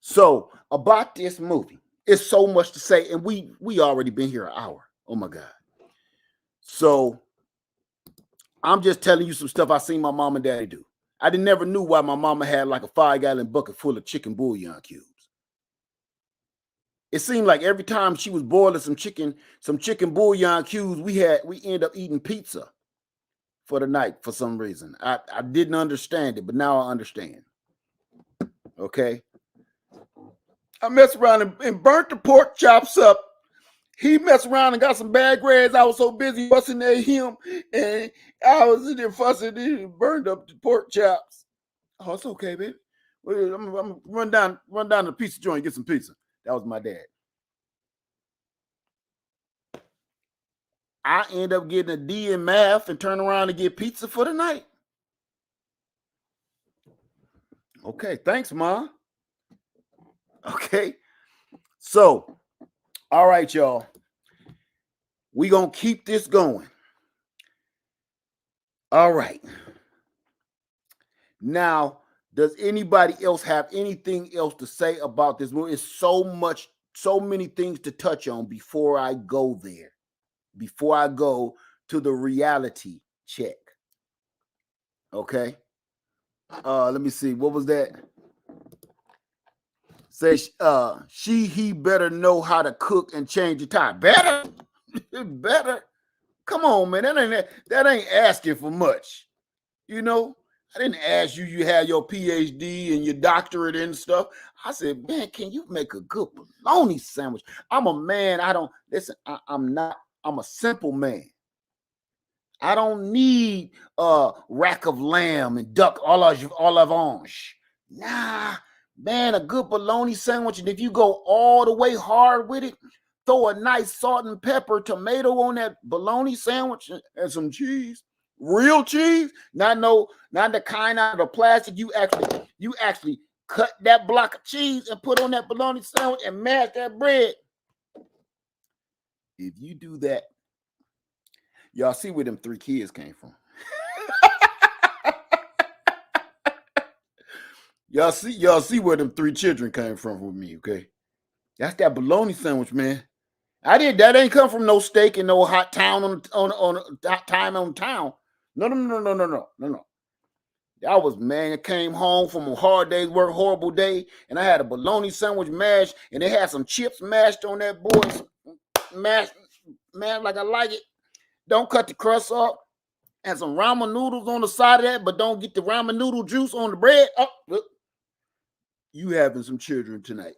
Speaker 1: So about this movie, it's so much to say, and we already been here an hour. Oh my God. So I'm just telling you some stuff I seen my mom and daddy do. I never knew why my mama had like a 5-gallon bucket full of chicken bouillon cubes. It seemed like every time she was boiling some chicken bouillon cubes, we end up eating pizza for the night for some reason. I didn't understand it, but now I understand. Okay. I messed around and burnt the pork chops up. He messed around and got some bad grades. I was so busy fussing at him, and I was in there fussing and burned up the pork chops. Oh, it's okay, baby. I'm gonna run down to the pizza joint and get some pizza. That was my dad. I end up getting a D in math and turn around and get pizza for the night. Okay, thanks, Ma. Okay. So, all right, y'all. We gonna keep this going. All right. Now, does anybody else have anything else to say about this movie? It's so many things to touch on before I go there. Before I go to the reality check. Okay. Let me see. What was that? Says he better know how to cook and change the tire. Better? Better? Come on, man. That ain't asking for much. You know, I didn't ask you had your PhD and your doctorate and stuff. I said, man, can you make a good bologna sandwich? I'm a man. I'm a simple man. I don't need a rack of lamb and duck à l'orange. Nah, man, a good bologna sandwich. And if you go all the way hard with it, throw a nice salt and pepper tomato on that bologna sandwich and some cheese. Real cheese, not the kind out of the plastic. You actually cut that block of cheese and put on that bologna sandwich and mash that bread. If you do that, y'all see where them 3 kids came from. y'all see where them 3 children came from with me, okay? That's that bologna sandwich, man. That ain't come from no steak and no hot town on hot time on town. No. That was, man, it came home from a hard day's work, horrible day, and I had a bologna sandwich mashed, and they had some chips mashed on that boy. Mashed, man, like I like it. Don't cut the crust off. And some ramen noodles on the side of that, but don't get the ramen noodle juice on the bread. Oh, look. You having some children tonight.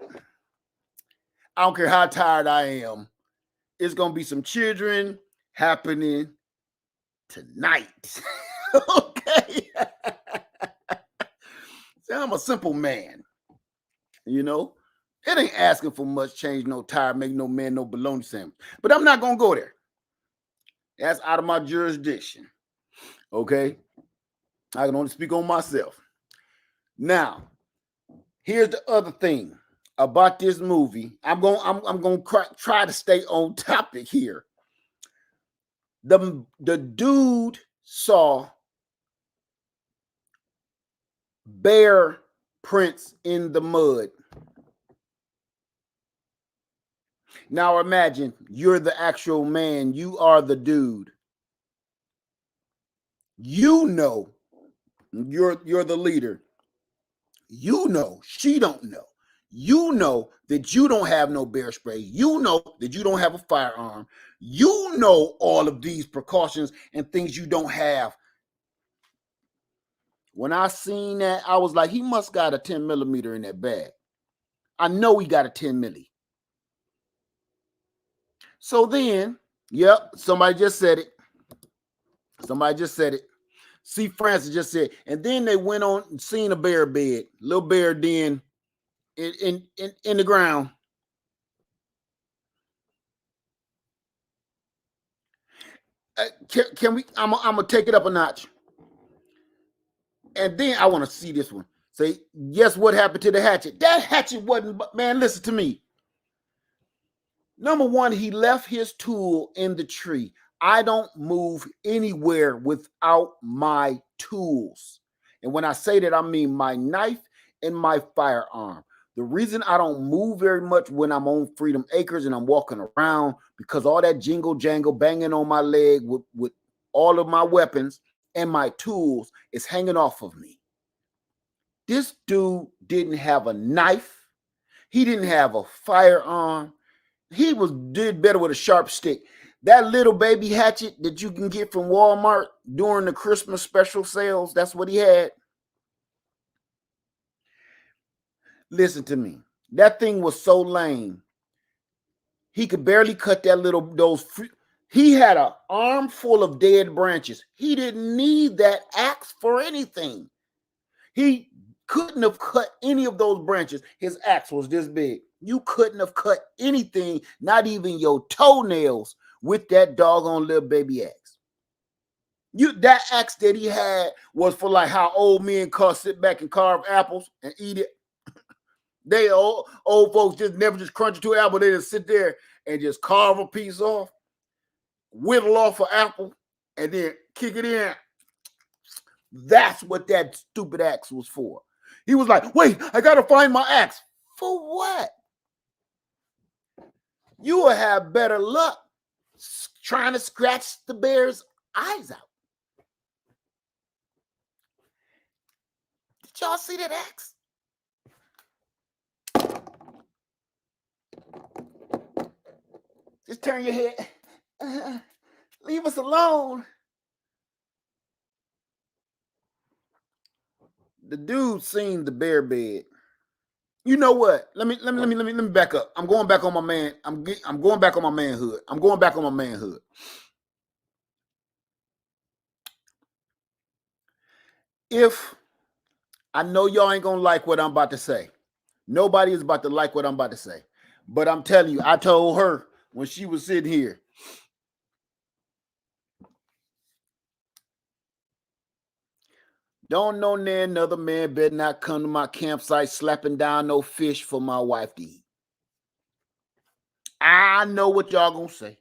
Speaker 1: I don't care how tired I am. It's going to be some children happening tonight. Okay. See, I'm a simple man. You know, it ain't asking for much, change no tire, make no man no bologna sandwich. But I'm not going to go there. That's out of my jurisdiction. Okay. I can only speak on myself. Now, here's the other thing about this movie. I'm going to try to stay on topic here. The dude saw bear prints in the mud. Now imagine you're the actual man. You are the dude. You know, you're the leader. You know, she don't know. You know that you don't have no bear spray. You know that you don't have a firearm. You know all of these precautions and things you don't have. When I seen that, I was like, he must got a 10 millimeter in that bag. I know he got a 10 milli. So then, yep, somebody just said it. C. Francis just said, and then they went on and seen a bear bed, little bear den in the ground. Can we? I'm gonna take it up a notch. And then I want to see this one. Say, yes, what happened to the hatchet? That hatchet wasn't, man, listen to me. Number one, he left his tool in the tree. I don't move anywhere without my tools. And when I say that, I mean my knife and my firearm. The reason I don't move very much when I'm on Freedom Acres and I'm walking around, because all that jingle jangle banging on my leg with all of my weapons and my tools is hanging off of me. This dude didn't have a knife. He didn't have a firearm. He did better with a sharp stick. That little baby hatchet that you can get from Walmart during the Christmas special sales, that's what he had. Listen to me. That thing was so lame. He could barely cut he had an arm full of dead branches. He didn't need that axe for anything. He couldn't have cut any of those branches. His axe was this big. You couldn't have cut anything, not even your toenails, with that doggone little baby axe. That axe that he had was for like how old men sit back and carve apples and eat it. They old folks just never just crunch into an apple. They just sit there and just carve a piece off, whittle off an apple, and then kick it in. That's what that stupid axe was for. He was like, wait, I gotta find my axe. For what? You will have better luck trying to scratch the bear's eyes out. Did y'all see that axe? Just turn your head. Leave us alone. The dude seen the bear bed. You know what? Let me back up. I'm going back on my man. I'm going back on my manhood. I'm going back on my manhood. If I know y'all ain't gonna like what I'm about to say. Nobody is about to like what I'm about to say. But I'm telling you, I told her when she was sitting here. Don't know another man better not come to my campsite slapping down no fish for my wife to eat. I know what y'all gonna say.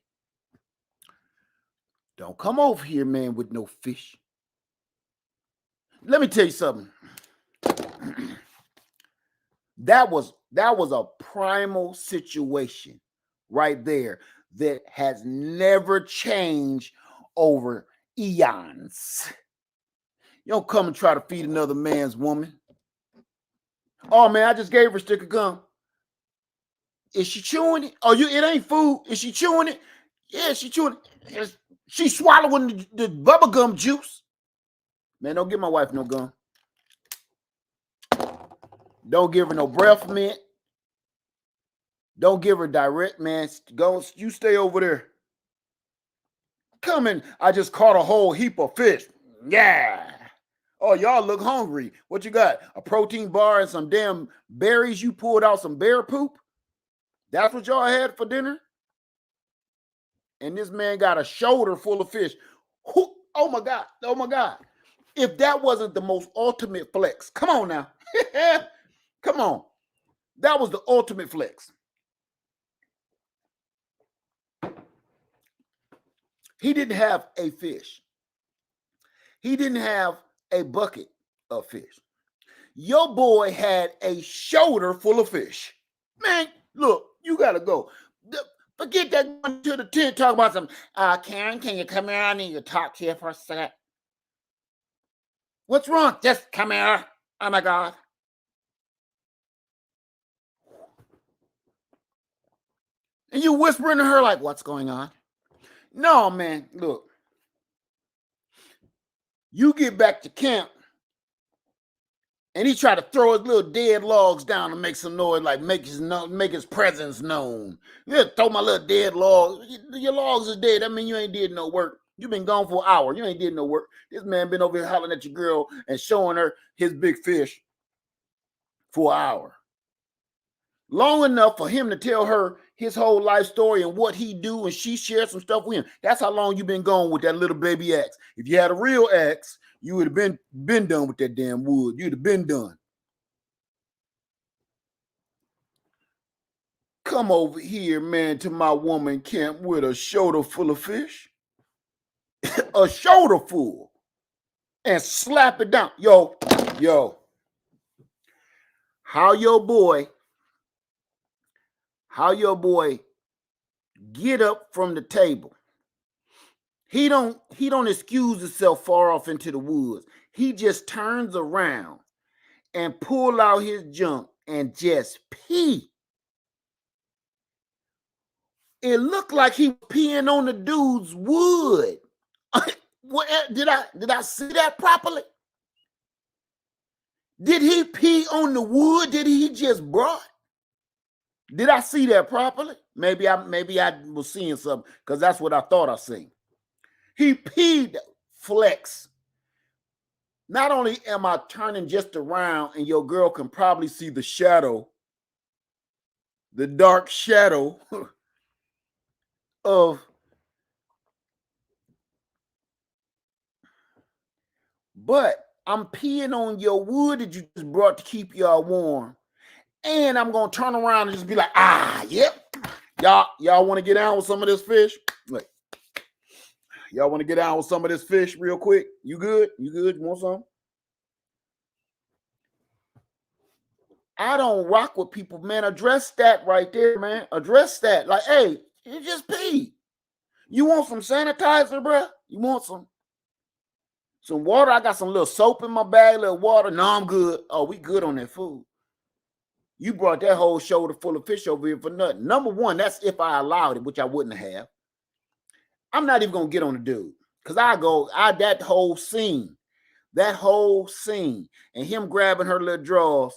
Speaker 1: Don't come over here, man, with no fish. Let me tell you something. That was a primal situation right there that has never changed over eons. You don't come and try to feed another man's woman. Oh man, I just gave her a stick of gum. Is she chewing it? Oh, it ain't food. Is she chewing it? Yeah, she chewing it. She's swallowing the bubble gum juice. Man, don't give my wife no gum. Don't give her no breath mint. Don't give her direct, man. Go, you stay over there. Come in. I just caught a whole heap of fish. Yeah. Oh, y'all look hungry. What you got? A protein bar and some damn berries? You pulled out some bear poop? That's what y'all had for dinner? And this man got a shoulder full of fish. Oh my God. Oh my God. If that wasn't the most ultimate flex, come on now. Come on. That was the ultimate flex. He didn't have a fish. He didn't have a bucket of fish. Your boy had a shoulder full of fish. Man, look, you got to go. Forget that going to the tent, talk about some, Karen, can you come here? I need to talk to you for a second. What's wrong? Just come here. Oh, my God. And you whispering to her like, what's going on? No, man, look. You get back to camp, and he tried to throw his little dead logs down to make some noise, like make his presence known. Yeah, throw my little dead logs. Your logs is dead. That mean you ain't did no work. You been gone for an hour. You ain't did no work. This man been over here hollering at your girl and showing her his big fish for an hour. Long enough for him to tell her his whole life story and what he do, and she shared some stuff with him. That's how long you been gone with that little baby axe. If you had a real axe, you would have been done with that damn wood. You'd have been done. Come over here, man, to my woman camp with a shoulder full of fish. A shoulder full. And slap it down. Yo. How your boy get up from the table. He don't excuse himself far off into the woods. He just turns around and pull out his junk and just pee It looked like he was peeing on the dude's wood. What, did I see that properly? Did he pee on the wood? Did he just brought? Did I see that properly? Maybe I was seeing something because that's what I thought I seen. He peed, Flex. Not only am I turning just around and your girl can probably see the shadow, the dark shadow of, but I'm peeing on your wood that you just brought to keep y'all warm. And I'm going to turn around and just be like, yep. Y'all want to get down with some of this fish? Look. Y'all want to get down with some of this fish real quick? You good? You good? You want some? I don't rock with people, man. Address that right there, man. Address that. Like, hey, you just peed. You want some sanitizer, bro? You want some water? I got some little soap in my bag, little water. No, I'm good. Oh, we good on that food. You brought that whole shoulder full of fish over here for nothing. Number one, that's if I allowed it, which I wouldn't have. I'm not even going to get on the dude because that whole scene, and him grabbing her little drawers.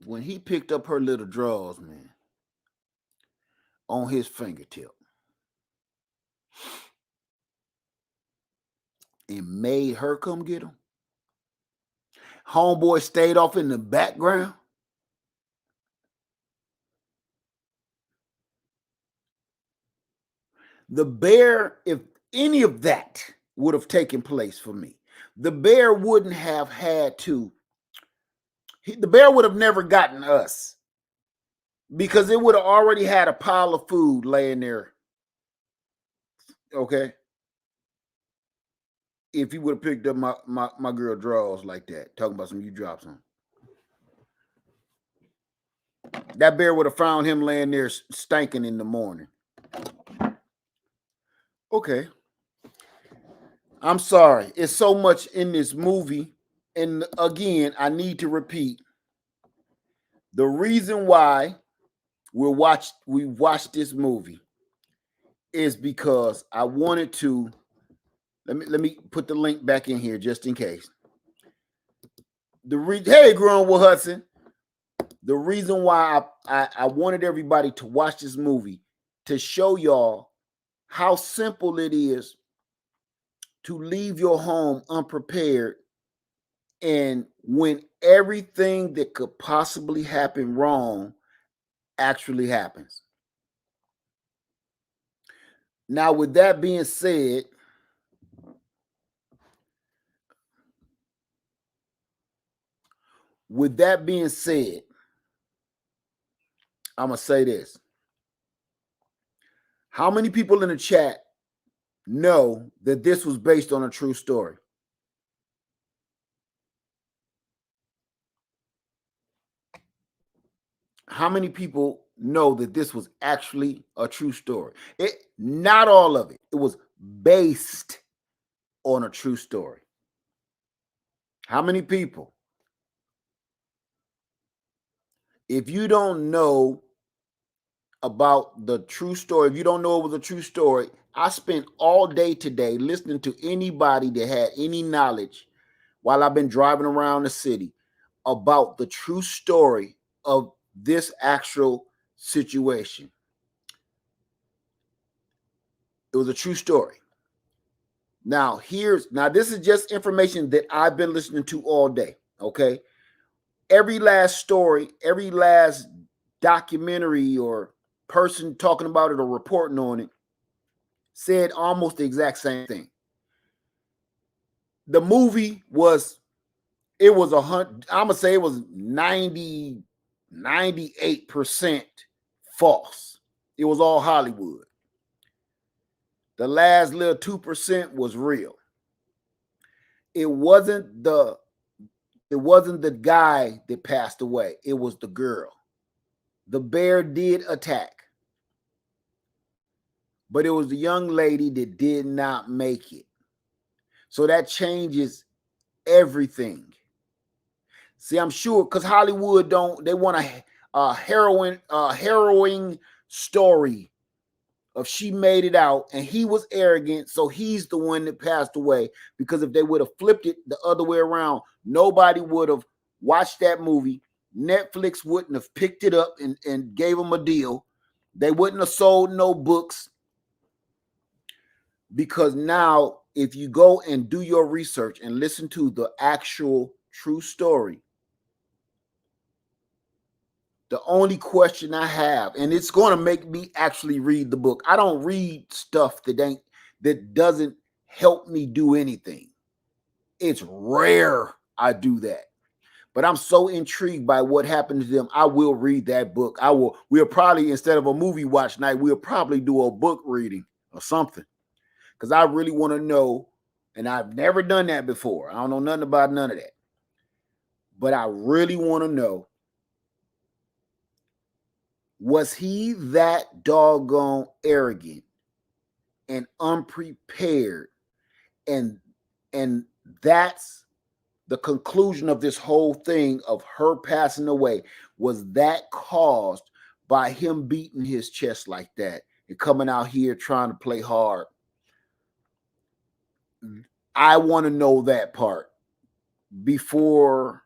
Speaker 1: When he picked up her little drawers, man, on his fingertip and made her come get him. Homeboy stayed off in the background. The bear, if any of that would have taken place for me, the bear wouldn't have had to. The bear would have never gotten us because it would have already had a pile of food laying there. Okay. If he would have picked up my girl drawers like that, talking about some you drop some. That bear would have found him laying there stinking in the morning. Okay. I'm sorry. It's so much in this movie. And again, I need to repeat. The reason why we watched this movie is because I wanted to. Let me put the link back in here just in case. Hey, Greenwood Hudson. The reason why I wanted everybody to watch this movie to show y'all how simple it is to leave your home unprepared, and when everything that could possibly happen wrong actually happens. Now, with that being said, I'm going to say this. How many people in the chat know that this was based on a true story? How many people know that this was actually a true story? Not all of it. It was based on a true story. How many people? If you don't know about the true story, if you don't know it was a true story, I spent all day today listening to anybody that had any knowledge while I've been driving around the city about the true story of this actual situation. It was a true story. Now, this is just information that I've been listening to all day, okay? Every last story, every last documentary or person talking about it or reporting on it said almost the exact same thing. The movie was, I'm going to say it was 98% false. It was all Hollywood. The last little 2% was real. It wasn't the guy that passed away. It was the girl. The bear did attack, but it was the young lady that did not make it. So that changes everything. See, I'm sure because Hollywood they want a harrowing story of she made it out and he was arrogant, so he's the one that passed away. Because if they would have flipped it the other way around, nobody would have watched that movie. Netflix wouldn't have picked it up and gave them a deal. They wouldn't have sold no books. Because now, if you go and do your research and listen to the actual true story, the only question I have, and it's going to make me actually read the book. I don't read stuff that doesn't help me do anything. It's rare I do that. But I'm so intrigued by what happened to them. I will read that book. We'll probably, instead of a movie watch night, we'll probably do a book reading or something. Because I really want to know, and I've never done that before. I don't know nothing about none of that. But I really want to know, was he that doggone arrogant and unprepared? And that's the conclusion of this whole thing of her passing away. Was that caused by him beating his chest like that and coming out here trying to play hard? I want to know that part before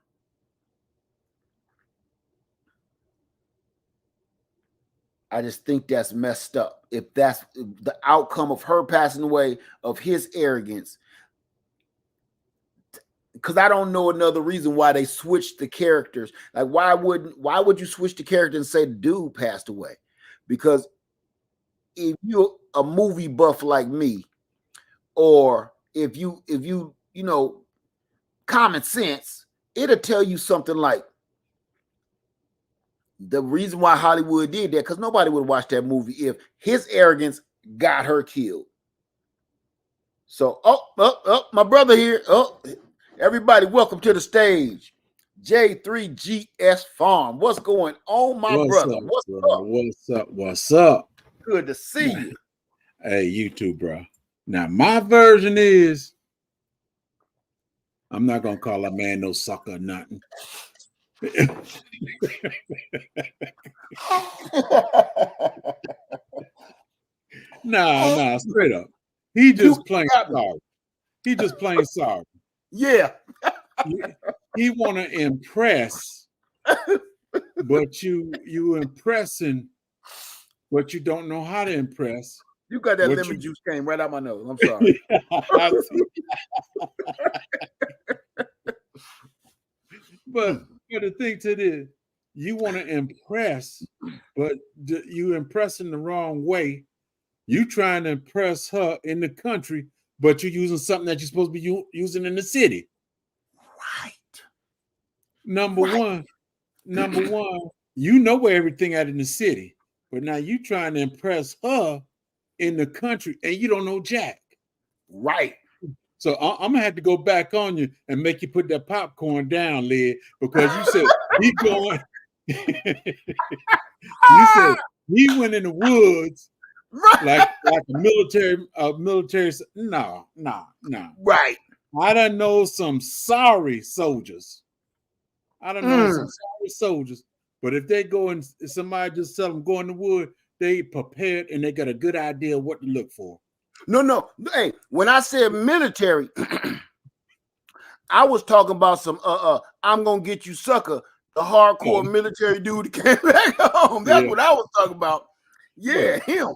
Speaker 1: I just think that's messed up. If that's the outcome of her passing away, of his arrogance. Because I don't know another reason why they switched the characters. Like, why would you switch the character and say the dude passed away? Because if you're a movie buff like me, or if you know common sense, it'll tell you something like, the reason why Hollywood did that, because nobody would watch that movie if his arrogance got her killed. So, my brother here. Everybody, welcome to the stage. J3GS Farm. What's going on, my brother? What's up?
Speaker 5: What's up?
Speaker 1: Good to see you.
Speaker 5: Hey, you too, bro. Now, my version is, I'm not going to call a man no sucker or nothing. Nah, straight up. He just plain sorry. He just plain sorry.
Speaker 1: Yeah.
Speaker 5: He want to impress, but you impressing, but you don't know how to impress.
Speaker 1: You got that lemon juice came right out my nose. I'm sorry.
Speaker 5: But the thing to this, you want to impress, but you impressing the wrong way. You trying to impress her in the country, but you're using something that you're supposed to be using in the city.
Speaker 1: Right.
Speaker 5: Number one, you know where everything at in the city, but now you trying to impress her in the country, and you don't know jack.
Speaker 1: Right.
Speaker 5: So I'm gonna have to go back on you and make you put that popcorn down, Lid, because you said he going. You said he went in the woods like a military. No.
Speaker 1: Right.
Speaker 5: I done know some sorry soldiers. But if they go and somebody just tell them go in the wood, they prepared and they got a good idea of what to look for.
Speaker 1: No. Hey, when I said military, I was talking about some I'm gonna get you sucker, the hardcore military dude that came back home. That's what I was talking about. Yeah, him.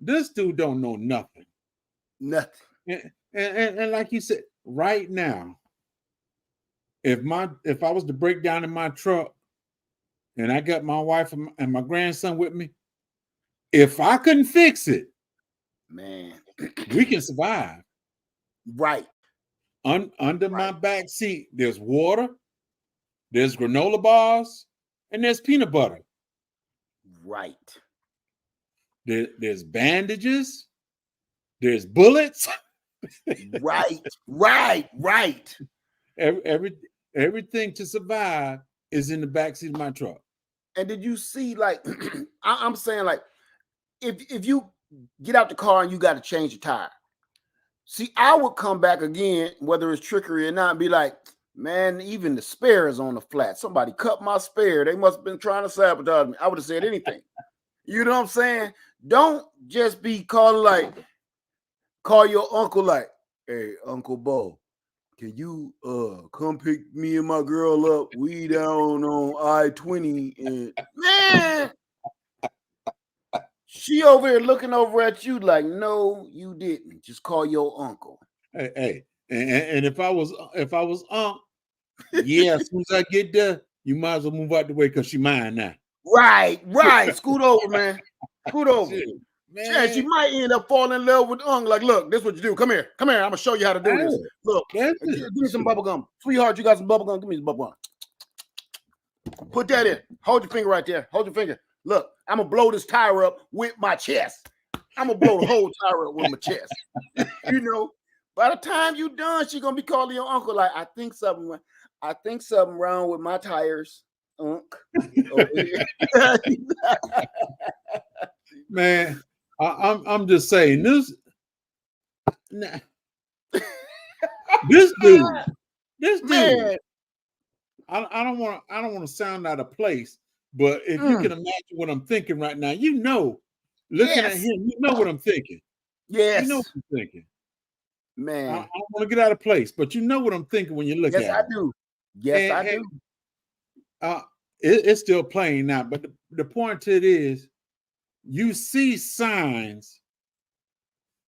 Speaker 5: This dude don't know nothing.
Speaker 1: Nothing.
Speaker 5: And like you said, right now, if I was to break down in my truck and I got my wife and my grandson with me, if I couldn't fix it,
Speaker 1: man,
Speaker 5: we can survive.
Speaker 1: Right.
Speaker 5: Under my back seat, there's water, there's granola bars, and there's peanut butter.
Speaker 1: Right.
Speaker 5: There's bandages, there's bullets.
Speaker 1: Right.
Speaker 5: Everything to survive is in the backseat of my truck.
Speaker 1: And did you see, like, I'm saying, like, if you get out the car and you got to change the tire, See, I would come back again, whether it's trickery or not, and be like, man, even the spare is on the flat. Somebody cut my spare. They must have been trying to sabotage me. I would have said anything. You know what I'm saying? Don't just be call your uncle like, hey, Uncle Bo, can you come pick me and my girl up? We down on I-20 and man, she over here looking over at you like, no, you didn't. Just call your uncle.
Speaker 5: Hey, and if I was yeah, as soon as I get there, you might as well move out the way because she mine now.
Speaker 1: Right. Scoot over, man. Scoot over.
Speaker 5: Shit, man.
Speaker 1: Yeah, she might end up falling in love with Ung. Like, look, this is what you do. Come here. I'm gonna show you how to do this. Look, give me some bubble gum. Sweetheart, you got some bubble gum. Give me some bubble gum. Put that in. Hold your finger right there. Hold your finger. Look, I'm gonna blow this tire up with my chest. I'm gonna blow the whole tire up with my chest. You know, by the time you done, she gonna be calling your uncle like, I think something wrong with my tires, Unc.
Speaker 5: Man, I'm just saying this. This dude.
Speaker 1: Man.
Speaker 5: I don't want to sound out of place, but if you can imagine what I'm thinking right now, looking at him, you know what I'm thinking.
Speaker 1: Yes,
Speaker 5: you know what I'm thinking.
Speaker 1: Man,
Speaker 5: I don't want to get out of place, but you know what I'm thinking when you look at it.
Speaker 1: Yes, I do. Yes, I do.
Speaker 5: It's still playing now, but the point to it is, you see signs.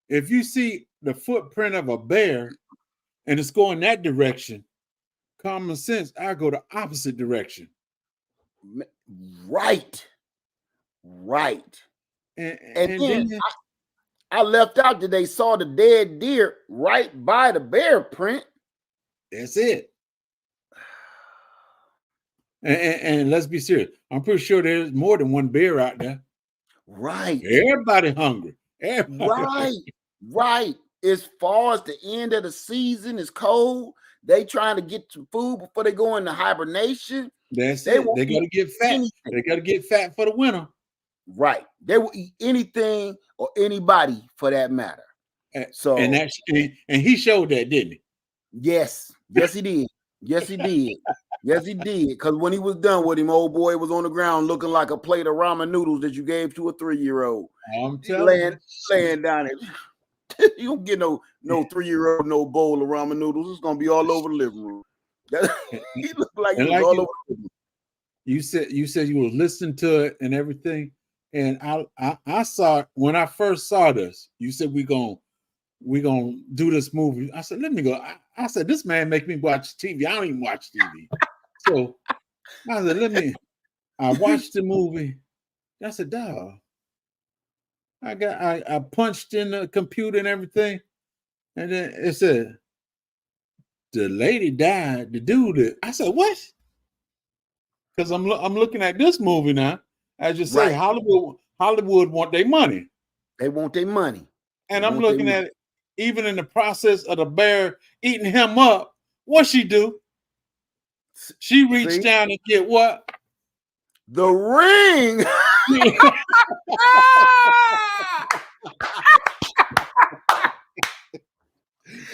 Speaker 5: If you see the footprint of a bear and it's going that direction, common sense, I go the opposite direction.
Speaker 1: Right.
Speaker 5: And
Speaker 1: then I left out that they saw the dead deer right by the bear print.
Speaker 5: That's it. And let's be serious. I'm pretty sure there's more than one bear out there.
Speaker 1: Right.
Speaker 5: Everybody hungry.
Speaker 1: Right. As far as the end of the season is cold, they trying to get some food before they go into hibernation.
Speaker 5: That's it. They got to get fat. Anything. They got to get fat for the winter.
Speaker 1: Right. They will eat anything or anybody for that matter.
Speaker 5: And he showed that, didn't he?
Speaker 1: Yes, he did. Yes, he did. Because when he was done with him, old boy was on the ground looking like a plate of ramen noodles that you gave to a 3-year-old.
Speaker 5: I'm telling you,
Speaker 1: laying down it. You don't get no 3-year-old no bowl of ramen noodles. It's gonna be all over the living room. He looked like he was all over the living room. You said
Speaker 5: you were listening to it and everything, and I saw it when I first saw this. You said we gonna do this movie. I said, let me go. I said, this man make me watch TV. I don't even watch TV. So I said, I watched the movie. I said, dog. I punched in the computer and everything, and then it said the lady died. The dude. I said, what? Because I'm looking at this movie now. As you say, Hollywood want their money.
Speaker 1: They want their money.
Speaker 5: And I'm looking at it, even in the process of the bear eating him up. What she do? She reached down and get what?
Speaker 1: The ring.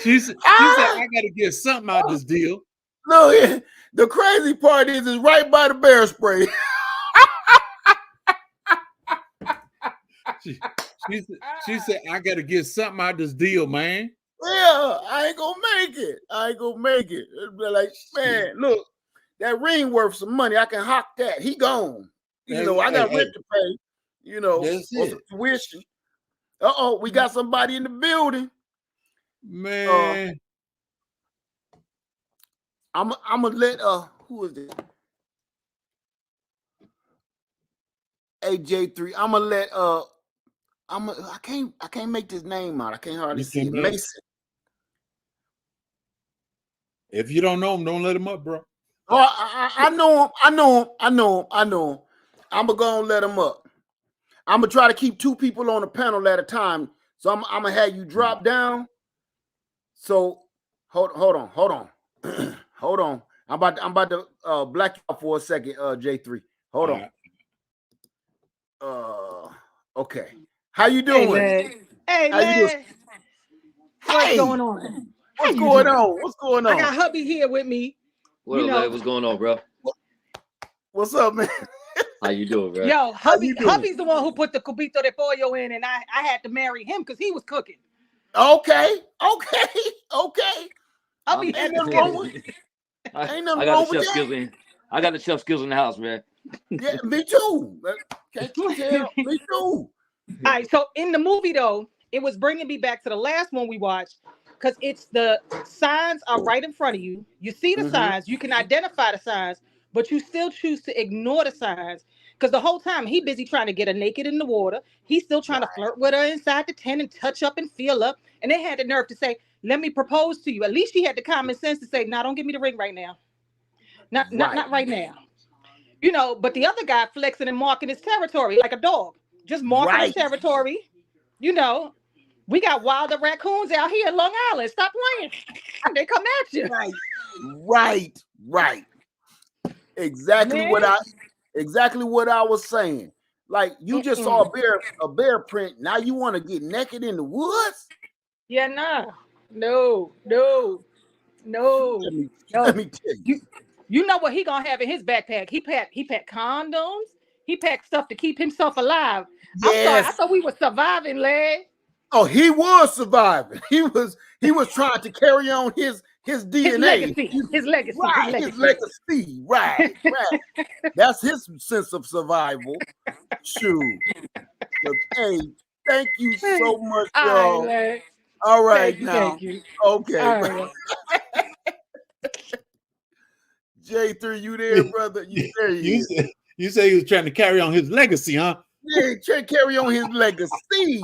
Speaker 5: She said, I got to get something out of this deal.
Speaker 1: No, the crazy part is it's right by the bear spray.
Speaker 5: She said, I got to get something out of this deal, man.
Speaker 1: Yeah, I ain't gonna make it. Like, man, look, that ring worth some money. I can hawk that. He gone. You know, I got rent to pay. You know, or some tuition. We got somebody in the building.
Speaker 5: Man.
Speaker 1: I'm gonna let who is this? AJ3. I'm gonna let I can't make this name out. I can't hardly see it. Mason.
Speaker 5: If you don't know him, don't let him up, bro.
Speaker 1: Oh, I know him. I'm gonna let him up. I'm gonna try to keep 2 people on the panel at a time. So I'm gonna have you drop down. So hold on. Hold on. I'm about to black you out for a second, J3. Hold on. Okay. How you doing?
Speaker 2: Hey, man.
Speaker 1: How you doing? Hey,
Speaker 6: going on?
Speaker 1: what's going on? What's going on?
Speaker 6: I got hubby here with me.
Speaker 7: What up, man? What's going on, bro?
Speaker 1: What's up, man?
Speaker 7: How you doing, bro?
Speaker 6: Yo,
Speaker 1: you doing?
Speaker 6: hubby's the one who put the cubito de pollo in, and I had to marry him because he was cooking.
Speaker 1: Okay.
Speaker 6: Hubby
Speaker 1: Ain't
Speaker 6: had
Speaker 1: nothing
Speaker 6: to
Speaker 1: wrong with Ain't nothing wrong with that.
Speaker 7: I got the chef skills in the house, man.
Speaker 1: Yeah, me too. Can't you tell? Me too.
Speaker 6: All right, so in the movie though, it was bringing me back to the last one we watched because it's the signs are right in front of you. You see the signs, you can identify the signs, but you still choose to ignore the signs because the whole time he busy trying to get her naked in the water. He's still trying to flirt with her inside the tent and touch up and feel up. And they had the nerve to say, "Let me propose to you." At least she had the common sense to say, "No, don't give me the ring right now. Not right now." You know, but the other guy flexing and marking his territory like a dog, just marking his territory. You know, we got wilder raccoons out here in Long Island. Stop playing. They come at you.
Speaker 1: Right. Exactly what I was saying. Like you just saw a bear print. Now you want to get naked in the woods?
Speaker 6: Yeah, no.
Speaker 1: Let me tell you.
Speaker 6: You know what he gonna have in his backpack? He packed condoms. He packed stuff to keep himself alive.
Speaker 1: Yes.
Speaker 6: I'm sorry, I thought we were surviving, lad.
Speaker 1: Oh, he was surviving. He was trying to carry on his DNA.
Speaker 6: His legacy.
Speaker 1: Right. That's his sense of survival. Shoot. But, hey, thank you so much, y'all. All right,
Speaker 6: thank you.
Speaker 1: Okay.
Speaker 6: All right.
Speaker 1: J3, you there, brother?
Speaker 5: You say he was trying to carry on his legacy, huh?
Speaker 1: Yeah, trying to carry on his legacy.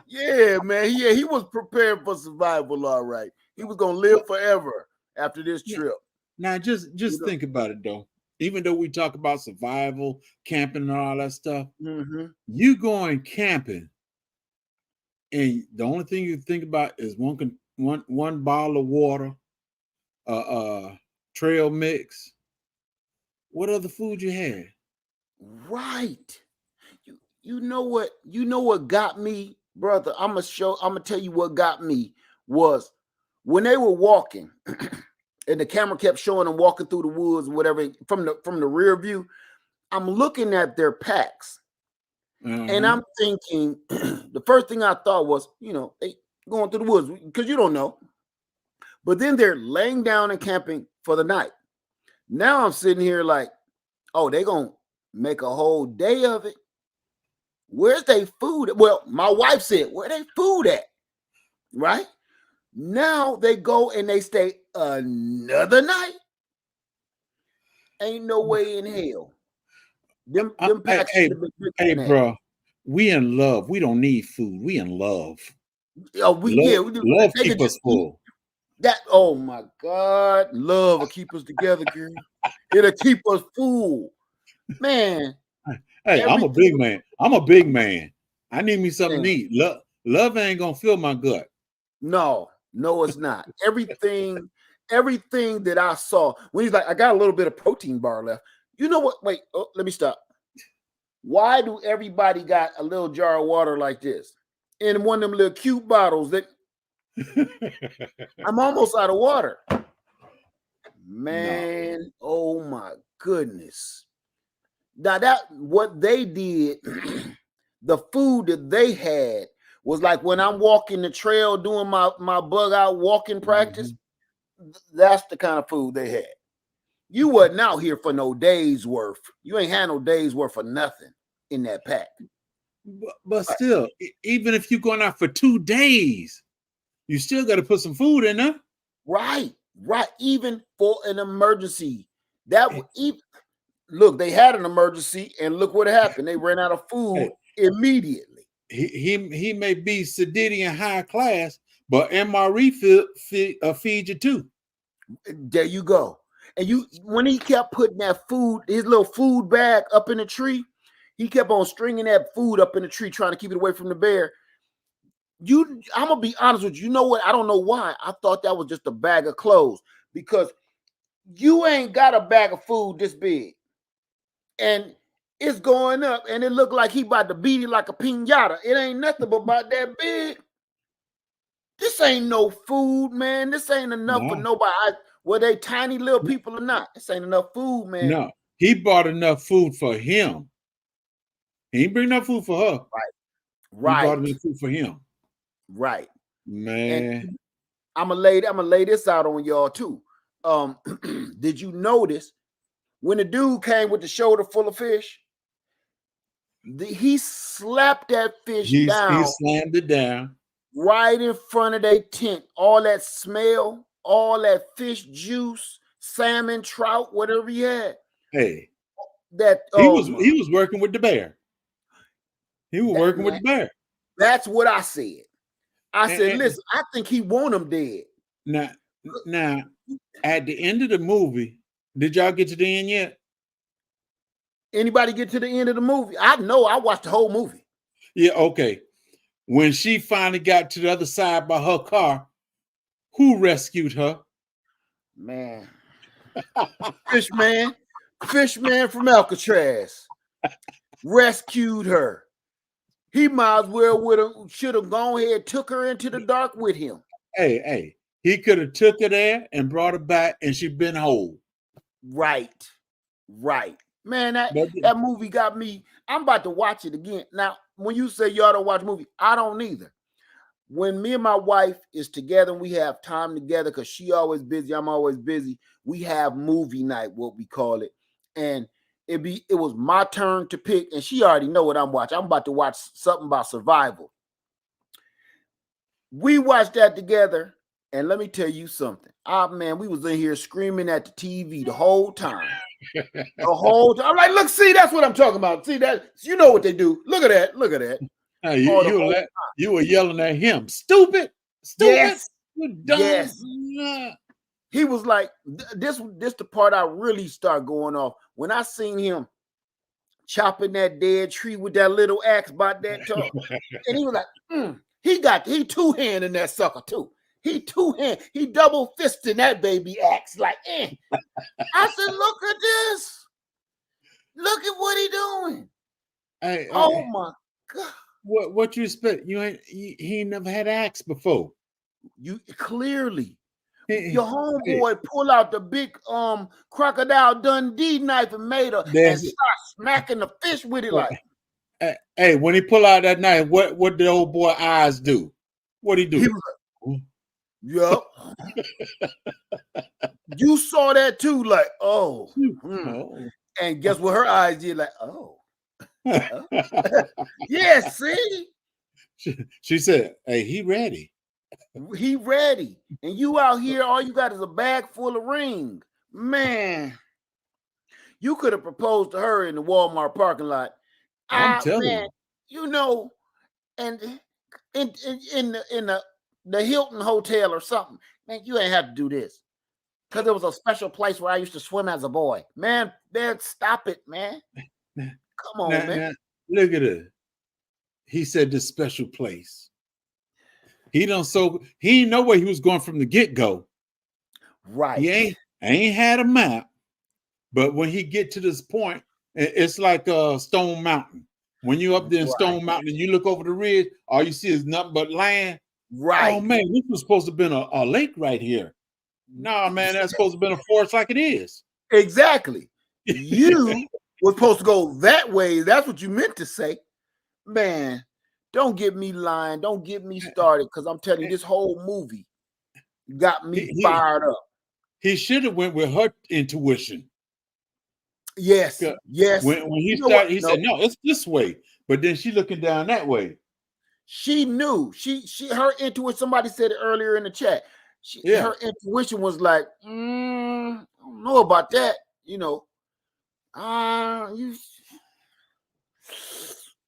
Speaker 1: Yeah, man. Yeah, he was prepared for survival, all right. He was gonna live forever after this trip.
Speaker 5: Now, just think about it though. Even though we talk about survival, camping, and all that stuff, you going camping, and the only thing you think about is one bottle of water, trail mix. What other food you had?
Speaker 1: Right. You know what got me, brother? I'm gonna tell you what got me was when they were walking and the camera kept showing them walking through the woods, whatever, from the rear view. I'm looking at their packs and I'm thinking the first thing I thought was, they going through the woods because you don't know. But then they're laying down and camping for the night. Now I'm sitting here like, oh, they gonna make a whole day of it. Where's they food? Well, my wife said, where they food at? Right? Now they go and they stay another night. Ain't no way in hell. Them packs
Speaker 5: hey, bro, we in love. We don't need food. We in love.
Speaker 1: Oh,
Speaker 5: love keep us full.
Speaker 1: Oh my God, love will keep us together, girl. It'll keep us full, man.
Speaker 5: Hey, I'm a big man. I need me something to eat. Love ain't gonna fill my gut.
Speaker 1: No, it's not. Everything that I saw when he's like, I got a little bit of protein bar left. You know what? Wait, let me stop. Why do everybody got a little jar of water like this in one of them little cute bottles that I'm almost out of water? Man, oh my goodness. Now what they did, the food that they had was like when I'm walking the trail doing my bug out walking practice, that's the kind of food they had. You wasn't out here for no days worth. You ain't had no days worth of nothing in that pack.
Speaker 5: But still, even if you're going out for 2 days, you still got to put some food in there.
Speaker 1: Right. Even for an emergency. Look, they had an emergency, and look what happened. They ran out of food immediately.
Speaker 5: He may be sedity in high class, but MRE feed you too.
Speaker 1: There you go. And when he kept putting that food, his little food bag up in the tree, he kept on stringing that food up in the tree, trying to keep it away from the bear. I'm gonna be honest with you. You know what? I don't know why. I thought that was just a bag of clothes because you ain't got a bag of food this big, and it's going up, and it looked like he about to beat it like a piñata. It ain't nothing but about that big. This ain't no food, man. This ain't enough for nobody. Whether they tiny little people or not, this ain't enough food, man.
Speaker 5: No, he bought enough food for him. He didn't bring enough food for her.
Speaker 1: Right.
Speaker 5: He bought enough food for him.
Speaker 1: Right.
Speaker 5: Man.
Speaker 1: And I'm gonna lay this out on y'all too. Did you notice when the dude came with the shoulder full of fish? He slapped that fish down.
Speaker 5: He slammed it down
Speaker 1: right in front of their tent. All that smell, all that fish juice, salmon, trout, whatever he had.
Speaker 5: Hey,
Speaker 1: that
Speaker 5: he was working with the bear. He was working with the bear.
Speaker 1: That's what I said. I said, listen, I think he want him dead.
Speaker 5: Now, at the end of the movie, did y'all get to the end yet?
Speaker 1: Anybody get to the end of the movie? I know. I watched the whole movie.
Speaker 5: Yeah, okay. When she finally got to the other side by her car, who rescued her?
Speaker 1: Man. Fishman from Alcatraz rescued her. He might as well should have gone ahead, took her into the dark with him.
Speaker 5: Hey, he could have took her there and brought her back, and she'd been whole.
Speaker 1: Right. Man, that movie got me. I'm about to watch it again. Now, when you say y'all don't watch movies, I don't either. When me and my wife is together and we have time together, because she always busy, I'm always busy, we have movie night, what we call it. And it was my turn to pick, and she already know what I'm watching. I'm about to watch something about survival. We watched that together, and let me tell you something. Man, we was in here screaming at the TV the whole time. The whole time. I'm like, look, see, that's what I'm talking about. See that? You know what they do. Look at that.
Speaker 5: Hey, you were yelling at him. Stupid.
Speaker 1: Yes.
Speaker 5: You dumb.
Speaker 1: Yes. He was like, this the part I really start going off. When I seen him chopping that dead tree with that little axe about that tall. And he was like, he two-handing that sucker too. He double fisting that baby axe like, I said, look at this. Look at what he doing.
Speaker 5: Hey,
Speaker 1: oh my God.
Speaker 5: What you expect? He ain't never had an axe before.
Speaker 1: You clearly. Your homeboy pull out the big Crocodile Dundee knife and made her and start smacking the fish with it like.
Speaker 5: Hey, when he pull out that knife, what did the old boy eyes do? What he do?
Speaker 1: He was like, yup. You saw that too, like, oh. And guess what her eyes did? Like, oh. Yeah, see?
Speaker 5: She said, hey, he ready.
Speaker 1: He ready. And you out here, all you got is a bag full of ring. Man, you could have proposed to her in the Walmart parking lot.
Speaker 5: I'm telling you.
Speaker 1: You know, and in the Hilton Hotel or something. Man, you ain't have to do this. Because it was a special place where I used to swim as a boy. Man, stop it, man. Come on, man.
Speaker 5: Look at it. He said this special place. He didn't know where he was going from the get-go.
Speaker 1: Right.
Speaker 5: He ain't had a map. But when he get to this point, it's like Stone Mountain. When you're up there in Stone Mountain and you look over the ridge, all you see is nothing but land.
Speaker 1: Right.
Speaker 5: Oh, man, this was supposed to have been a lake right here. No, man, that's supposed to have been a forest like it is.
Speaker 1: Exactly. You were supposed to go that way. That's what you meant to say. Man, don't get me lying. Don't get me started, because I'm telling you, this whole movie got me fired up.
Speaker 5: He should have went with her intuition.
Speaker 1: Yes.
Speaker 5: When he started, he said, no, it's this way. But then she looking down that way.
Speaker 1: She knew. Her intuition, somebody said it earlier in the chat. Her intuition was like, I don't know about that. You know, I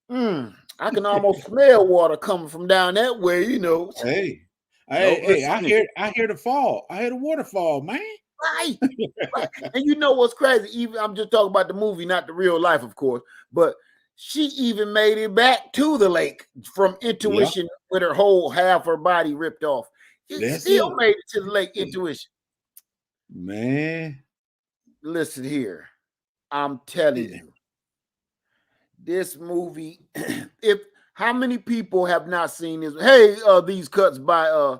Speaker 1: can almost smell water coming from down that way, you know.
Speaker 5: Hey, I hear the fall. I hear the waterfall, man.
Speaker 1: Right. And you know what's crazy? Even I'm just talking about the movie, not the real life, of course. But she even made it back to the lake from intuition with her whole half her body ripped off. She still made it to the lake intuition.
Speaker 5: Man.
Speaker 1: Listen here. I'm telling you. This movie, if How many people have not seen this? Hey, these cuts by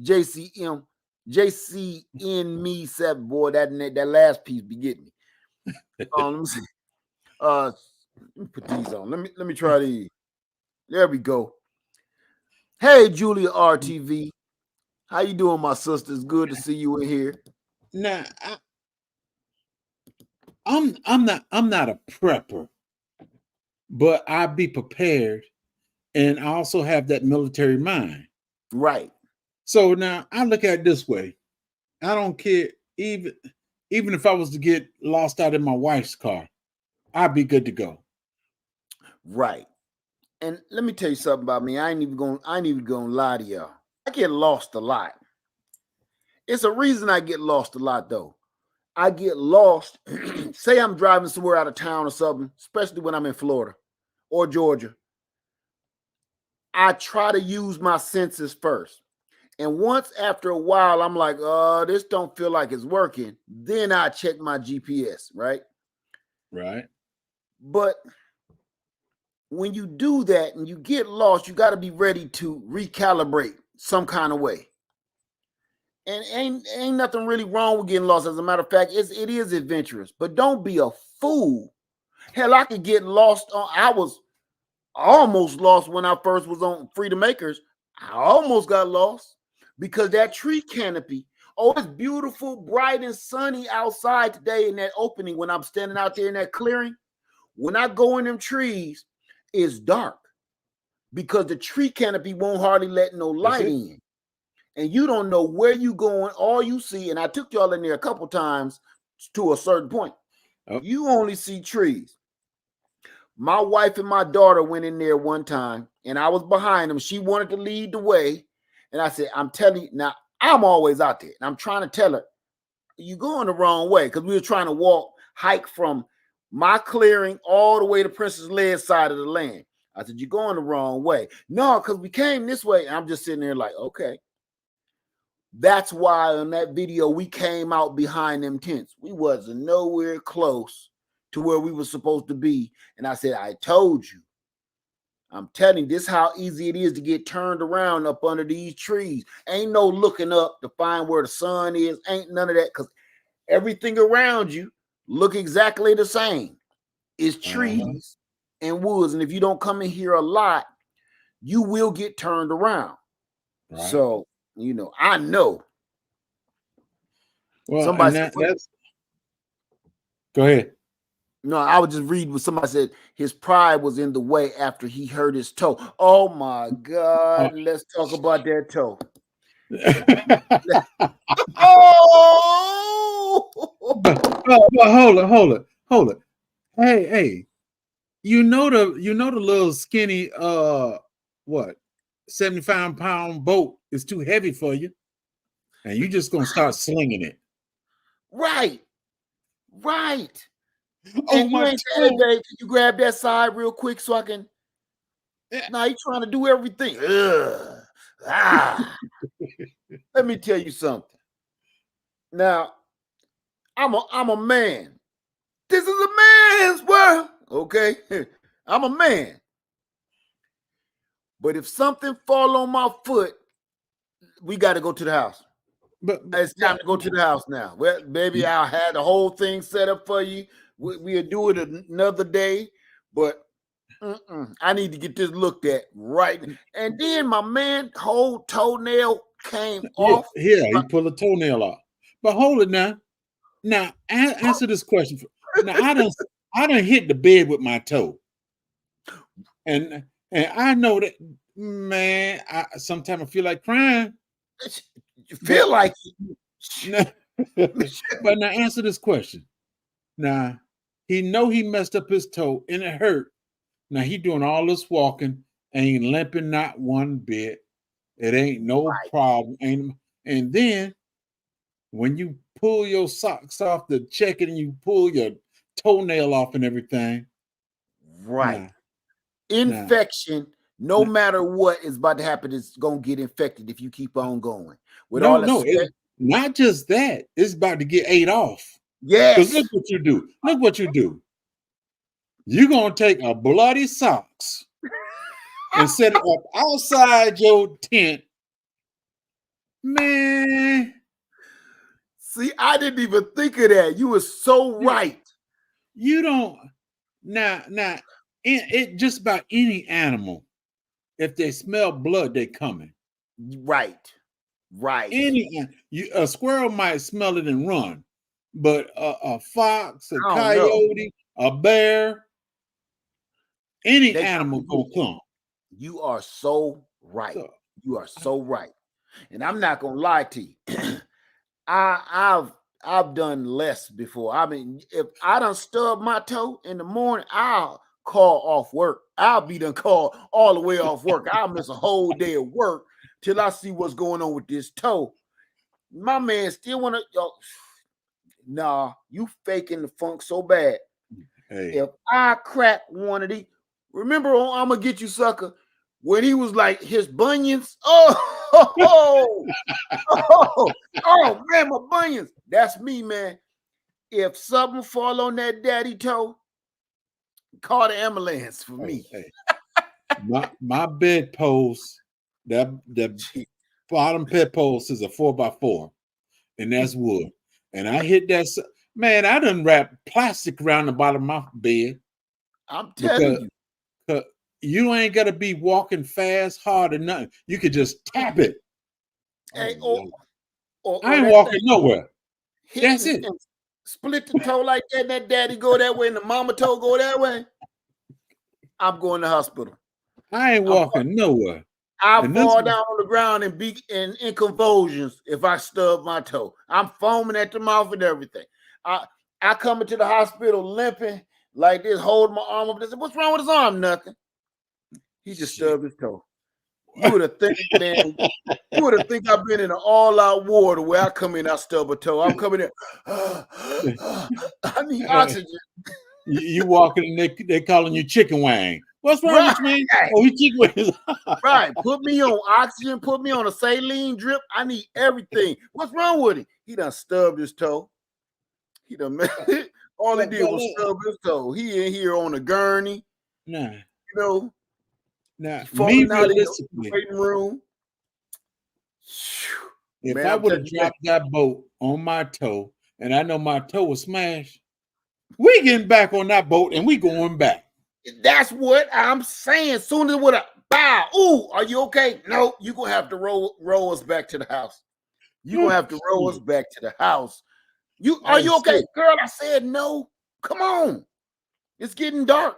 Speaker 1: JCM. JCN me 7, boy. That last piece be getting me. Let me see. Let me put these on. Let me try these. There we go. Hey, Julia RTV. How you doing, my sister? It's good to see you in here.
Speaker 5: Now, I'm not a prepper, but I be prepared, and I also have that military mind.
Speaker 1: Right.
Speaker 5: So now I look at it this way. I don't care, even if I was to get lost out in my wife's car, I'd be good to go.
Speaker 1: Right. And let me tell you something about me. I ain't even gonna lie to y'all. I get lost a lot. It's a reason I get lost a lot, though. I get lost. Say I'm driving somewhere out of town or something, especially when I'm in Florida or Georgia. I try to use my senses first. And once after a while, I'm like, this don't feel like it's working. Then I check my GPS, right?
Speaker 5: Right.
Speaker 1: But when you do that and you get lost, you got to be ready to recalibrate some kind of way. And ain't nothing really wrong with getting lost. As a matter of fact, it is adventurous. But don't be a fool. Hell, I could get lost. I was almost lost when I first was on Freedom Acres. I almost got lost because that tree canopy. Oh, it's beautiful, bright and sunny outside today in that opening when I'm standing out there in that clearing. When I go in them trees, it's dark because the tree canopy won't hardly let no light in. And you don't know where you going. All you see, and I took y'all in there a couple times to a certain point. Oh. You only see trees. My wife and my daughter went in there one time, and I was behind them. She wanted to lead the way. And I said, I'm telling you, now I'm always out there. And I'm trying to tell her, you're going the wrong way. Because we were trying to hike from my clearing all the way to Princess Leia's side of the land. I said, you're going the wrong way. No, because we came this way. And I'm just sitting there like, okay. That's why on that video, we came out behind them tents. We wasn't nowhere close to where we were supposed to be. And I said, I told you. I'm telling you, this how easy it is to get turned around up under these trees. Ain't no looking up to find where the sun is. Ain't none of that, because everything around you look exactly the same. It's trees and woods. And if you don't come in here a lot, you will get turned around. Right. So, I know.
Speaker 5: Well, somebody said, go ahead.
Speaker 1: No, I was just reading what somebody said. His pride was in the way after he hurt his toe. Oh my God! Let's talk about that toe.
Speaker 5: But hold it. Hey, you know the little skinny 75-pound boat is too heavy for you, and you just gonna start slinging it.
Speaker 1: Right. And you ain't saying, babe, can you grab that side real quick so I can? Now you trying to do everything. Let me tell you something. Now, I'm a man. This is a man's world. Okay, I'm a man. But if something fall on my foot, we got to go to the house. But it's time to go to the house now. Well, baby, I'll have the whole thing set up for you. We'll do it another day, but I need to get this looked at right. And then my man, whole toenail came off.
Speaker 5: Yeah, he pulled a toenail off. But hold it now. Now, answer this question. Now, I done hit the bed with my toe. And I know that, man, sometimes I feel like crying.
Speaker 1: You feel like
Speaker 5: it. But now answer this question. Now, he know he messed up his toe and it hurt. Now he doing all this walking, ain't limping not one bit. It ain't no problem. And then when you pull your socks off to check it and you pull your toenail off and everything.
Speaker 1: Right. Infection, no matter what is about to happen, it's gonna get infected if you keep on going.
Speaker 5: Not just that. It's about to get ate off.
Speaker 1: Yes.
Speaker 5: Because look what you do. You're gonna take a bloody socks and set it up outside your tent, man.
Speaker 1: See, I didn't even think of that. You were so right.
Speaker 5: You don't now it just about any animal. If they smell blood, they coming.
Speaker 1: Right.
Speaker 5: A squirrel might smell it and run, but a fox, a
Speaker 1: I don't know.
Speaker 5: coyote, a bear, any animal gonna come.
Speaker 1: You are so right. You are so right. And I'm not gonna lie to you. I've done less before. I mean, if I done stubbed my toe in the morning, I'll call off work. I'll be done called all the way off work. I'll miss a whole day of work till I see what's going on with this toe. My man still wanna nah, you faking the funk so bad.
Speaker 5: Hey.
Speaker 1: If I crack one of these, remember on I'm gonna get you sucker when he was like his bunions. Oh man, my bunions. That's me, man. If something fall on that daddy toe, call the ambulance for me.
Speaker 5: Hey. my bedpost, that bottom bedpost is a 4x4, and that's wood. And I hit that, man. I done wrap plastic around the bottom of my bed.
Speaker 1: I'm telling
Speaker 5: you, you ain't gotta be walking fast, hard, or nothing. You could just tap it.
Speaker 1: Hey,
Speaker 5: I ain't walking nowhere. That's it.
Speaker 1: Split the toe like that. And that daddy go that way, and the mama toe go that way. I'm going to the hospital.
Speaker 5: I ain't walking nowhere.
Speaker 1: I fall down on the ground and be in convulsions if I stub my toe. I'm foaming at the mouth and everything. I come into the hospital limping like this, holding my arm up. They said, "What's wrong with his arm?" Nothing. He just stubbed his toe. You would have think, man. You would have think I've been in an all-out war the way I come in. I stub a toe. I'm coming in. I need oxygen.
Speaker 5: You walking and they calling you chicken wang. What's wrong with you, man? Oh, he chicken wang.
Speaker 1: Right. Put me on oxygen. Put me on a saline drip. I need everything. What's wrong with him? He done stubbed his toe. He done all he did was stub his toe. He in here on a gurney.
Speaker 5: Nah.
Speaker 1: You know.
Speaker 5: Now, me realistically,
Speaker 1: waiting room.
Speaker 5: If I would have dropped that boat on my toe and I know my toe was smashed, we getting back on that boat and we going back.
Speaker 1: That's what I'm saying. Soon as with a bow, ooh, are you okay? No, you're gonna have to roll us back to the house. You're gonna have to roll us back to the house. Are you okay? Girl, I said no. Come on. It's getting dark.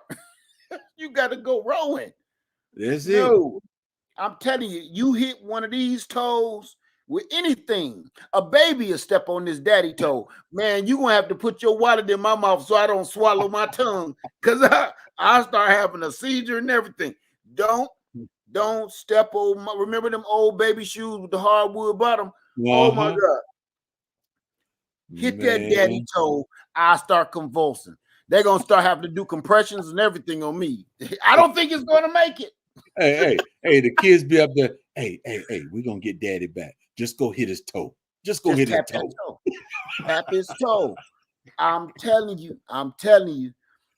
Speaker 1: You gotta go rowing.
Speaker 5: That's it.
Speaker 1: I'm telling you, you hit one of these toes with anything. A baby will step on this daddy toe. Man, you're gonna have to put your wallet in my mouth so I don't swallow my tongue. Cause I start having a seizure and everything. Don't step on my, remember them old baby shoes with the hardwood bottom? Oh my God. Hit that daddy toe, I start convulsing. They're gonna start having to do compressions and everything on me. I don't think it's gonna make it.
Speaker 5: Hey, the kids be up there. Hey, we're gonna get daddy back. Just go hit his toe. Just hit his toe.
Speaker 1: Tap his toe. I'm telling you,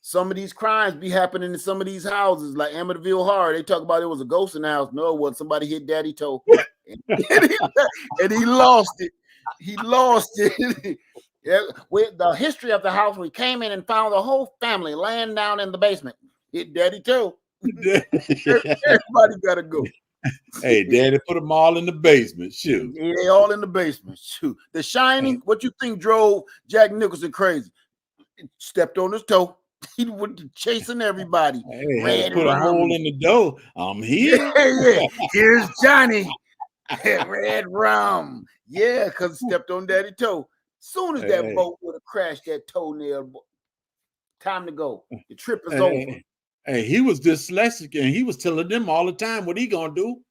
Speaker 1: some of these crimes be happening in some of these houses, like Amityville Horror. They talk about it was a ghost in the house. No, it wasn't. Somebody hit daddy toe. and he lost it. He lost it. With the history of the house, we came in and found the whole family laying down in the basement. Hit daddy toe. Everybody gotta go.
Speaker 5: Hey, daddy put them all in the basement. Shoot.
Speaker 1: Yeah, they all in the basement. Shoot. The Shining, what you think drove Jack Nicholson crazy? Stepped on his toe. He was chasing everybody.
Speaker 5: Hey, put a hole in the door. I'm here.
Speaker 1: Yeah. Here's Johnny. Red rum. Yeah, because he stepped on daddy toe. Soon as that boat would have crashed that toenail, time to go. The trip is over.
Speaker 5: Hey, he was dyslexic and he was telling them all the time what he gonna do.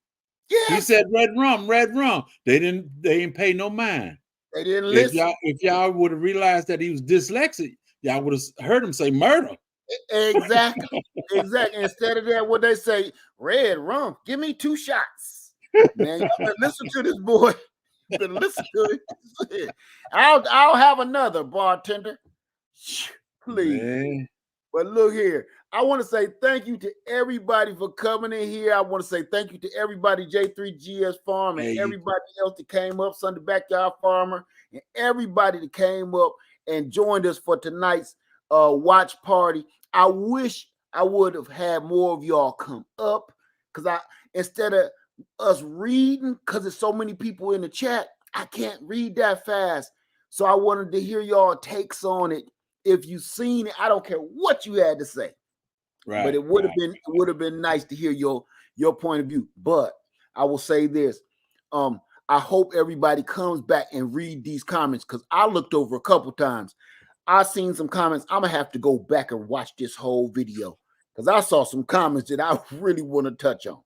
Speaker 1: Yeah.
Speaker 5: He said red rum. They didn't pay no mind.
Speaker 1: They didn't listen.
Speaker 5: If y'all would have realized that he was dyslexic, y'all would have heard him say murder.
Speaker 1: Exactly. Instead of that, what they say, red rum, give me 2 shots. Man, you better listen to this boy. You better listen to it. I'll have another bartender. Please. Man. But look here, I want to say thank you to everybody for coming in here. I want to say thank you to everybody, J3GS Farm, and everybody else that came up, Sunday Backyard Farmer, and everybody that came up and joined us for tonight's watch party. I wish I would have had more of y'all come up, because instead of us reading, because there's so many people in the chat, I can't read that fast. So I wanted to hear y'all takes on it. If you've seen it, I don't care what you had to say. Right, but it would have been nice to hear your point of view. But I will say this: I hope everybody comes back and read these comments, because I looked over a couple times. I seen some comments. I'm gonna have to go back and watch this whole video, because I saw some comments that I really want to touch on.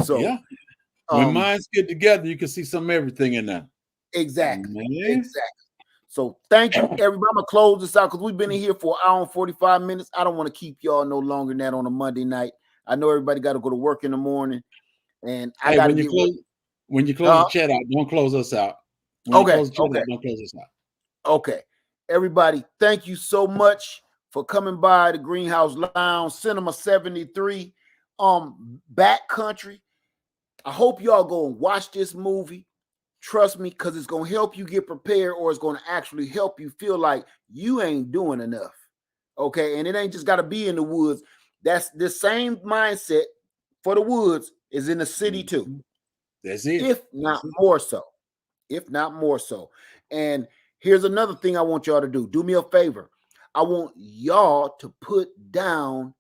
Speaker 1: So
Speaker 5: yeah, when minds get together, you can see some everything in there.
Speaker 1: Exactly. Exactly. So thank you, everybody. I'm gonna close this out because we've been in here for an hour and 45 minutes. I don't want to keep y'all no longer than that on a Monday night. I know everybody got to go to work in the morning, and I got to get
Speaker 5: when you close the chat out, don't close us out. When you close the chat out, don't close us out.
Speaker 1: Okay, everybody, thank you so much for coming by the Greenhouse Lounge, Cinema 73, Backcountry. I hope y'all go and watch this movie. Trust me, because it's going to help you get prepared, or it's going to actually help you feel like you ain't doing enough. Okay, and it ain't just got to be in the woods. That's the same mindset for the woods is in the city too.
Speaker 5: That's it.
Speaker 1: If not more so. If not more so. And here's another thing I want y'all to do. Do me a favor. I want y'all to put down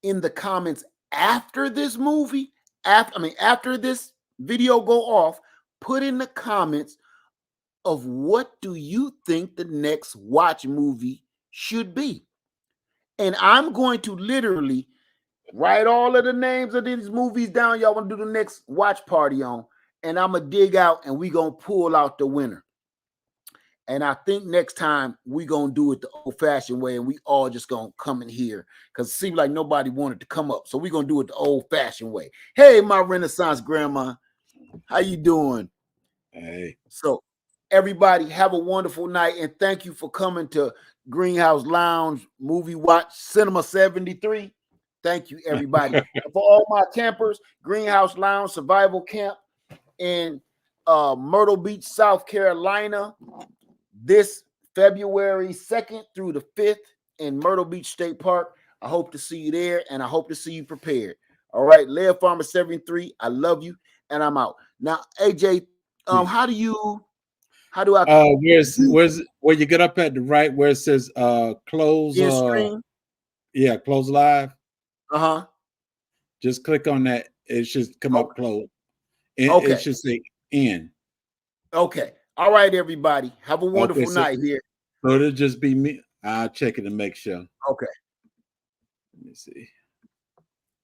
Speaker 1: in the comments after this movie, after this video go off, put in the comments of what do you think the next watch movie should be. And I'm going to literally write all of the names of these movies down y'all want to do the next watch party on, and I'm going to dig out and we're going to pull out the winner. And I think next time we're going to do it the old-fashioned way, and we all just going to come in here because it seems like nobody wanted to come up. So we're going to do it the old-fashioned way. Hey, my Renaissance grandma. How you doing?
Speaker 5: Hey.
Speaker 1: So everybody have a wonderful night, and thank you for coming to Greenhouse Lounge Movie Watch Cinema 73. Thank you, everybody. For all my campers, Greenhouse Lounge Survival Camp in Myrtle Beach, South Carolina, this February 2nd through the 5th in Myrtle Beach State Park. I hope to see you there, and I hope to see you prepared. All right, Lead Farmer 73, I love you, and I'm out. Now, AJ, how do I
Speaker 5: where's where you get up at the right where it says close close live? Just click on that. It should come up close. It should say end.
Speaker 1: Okay. All right, everybody. Have a wonderful night here.
Speaker 5: So it'll just be me. I'll check it and make sure.
Speaker 1: Okay.
Speaker 5: Let me see.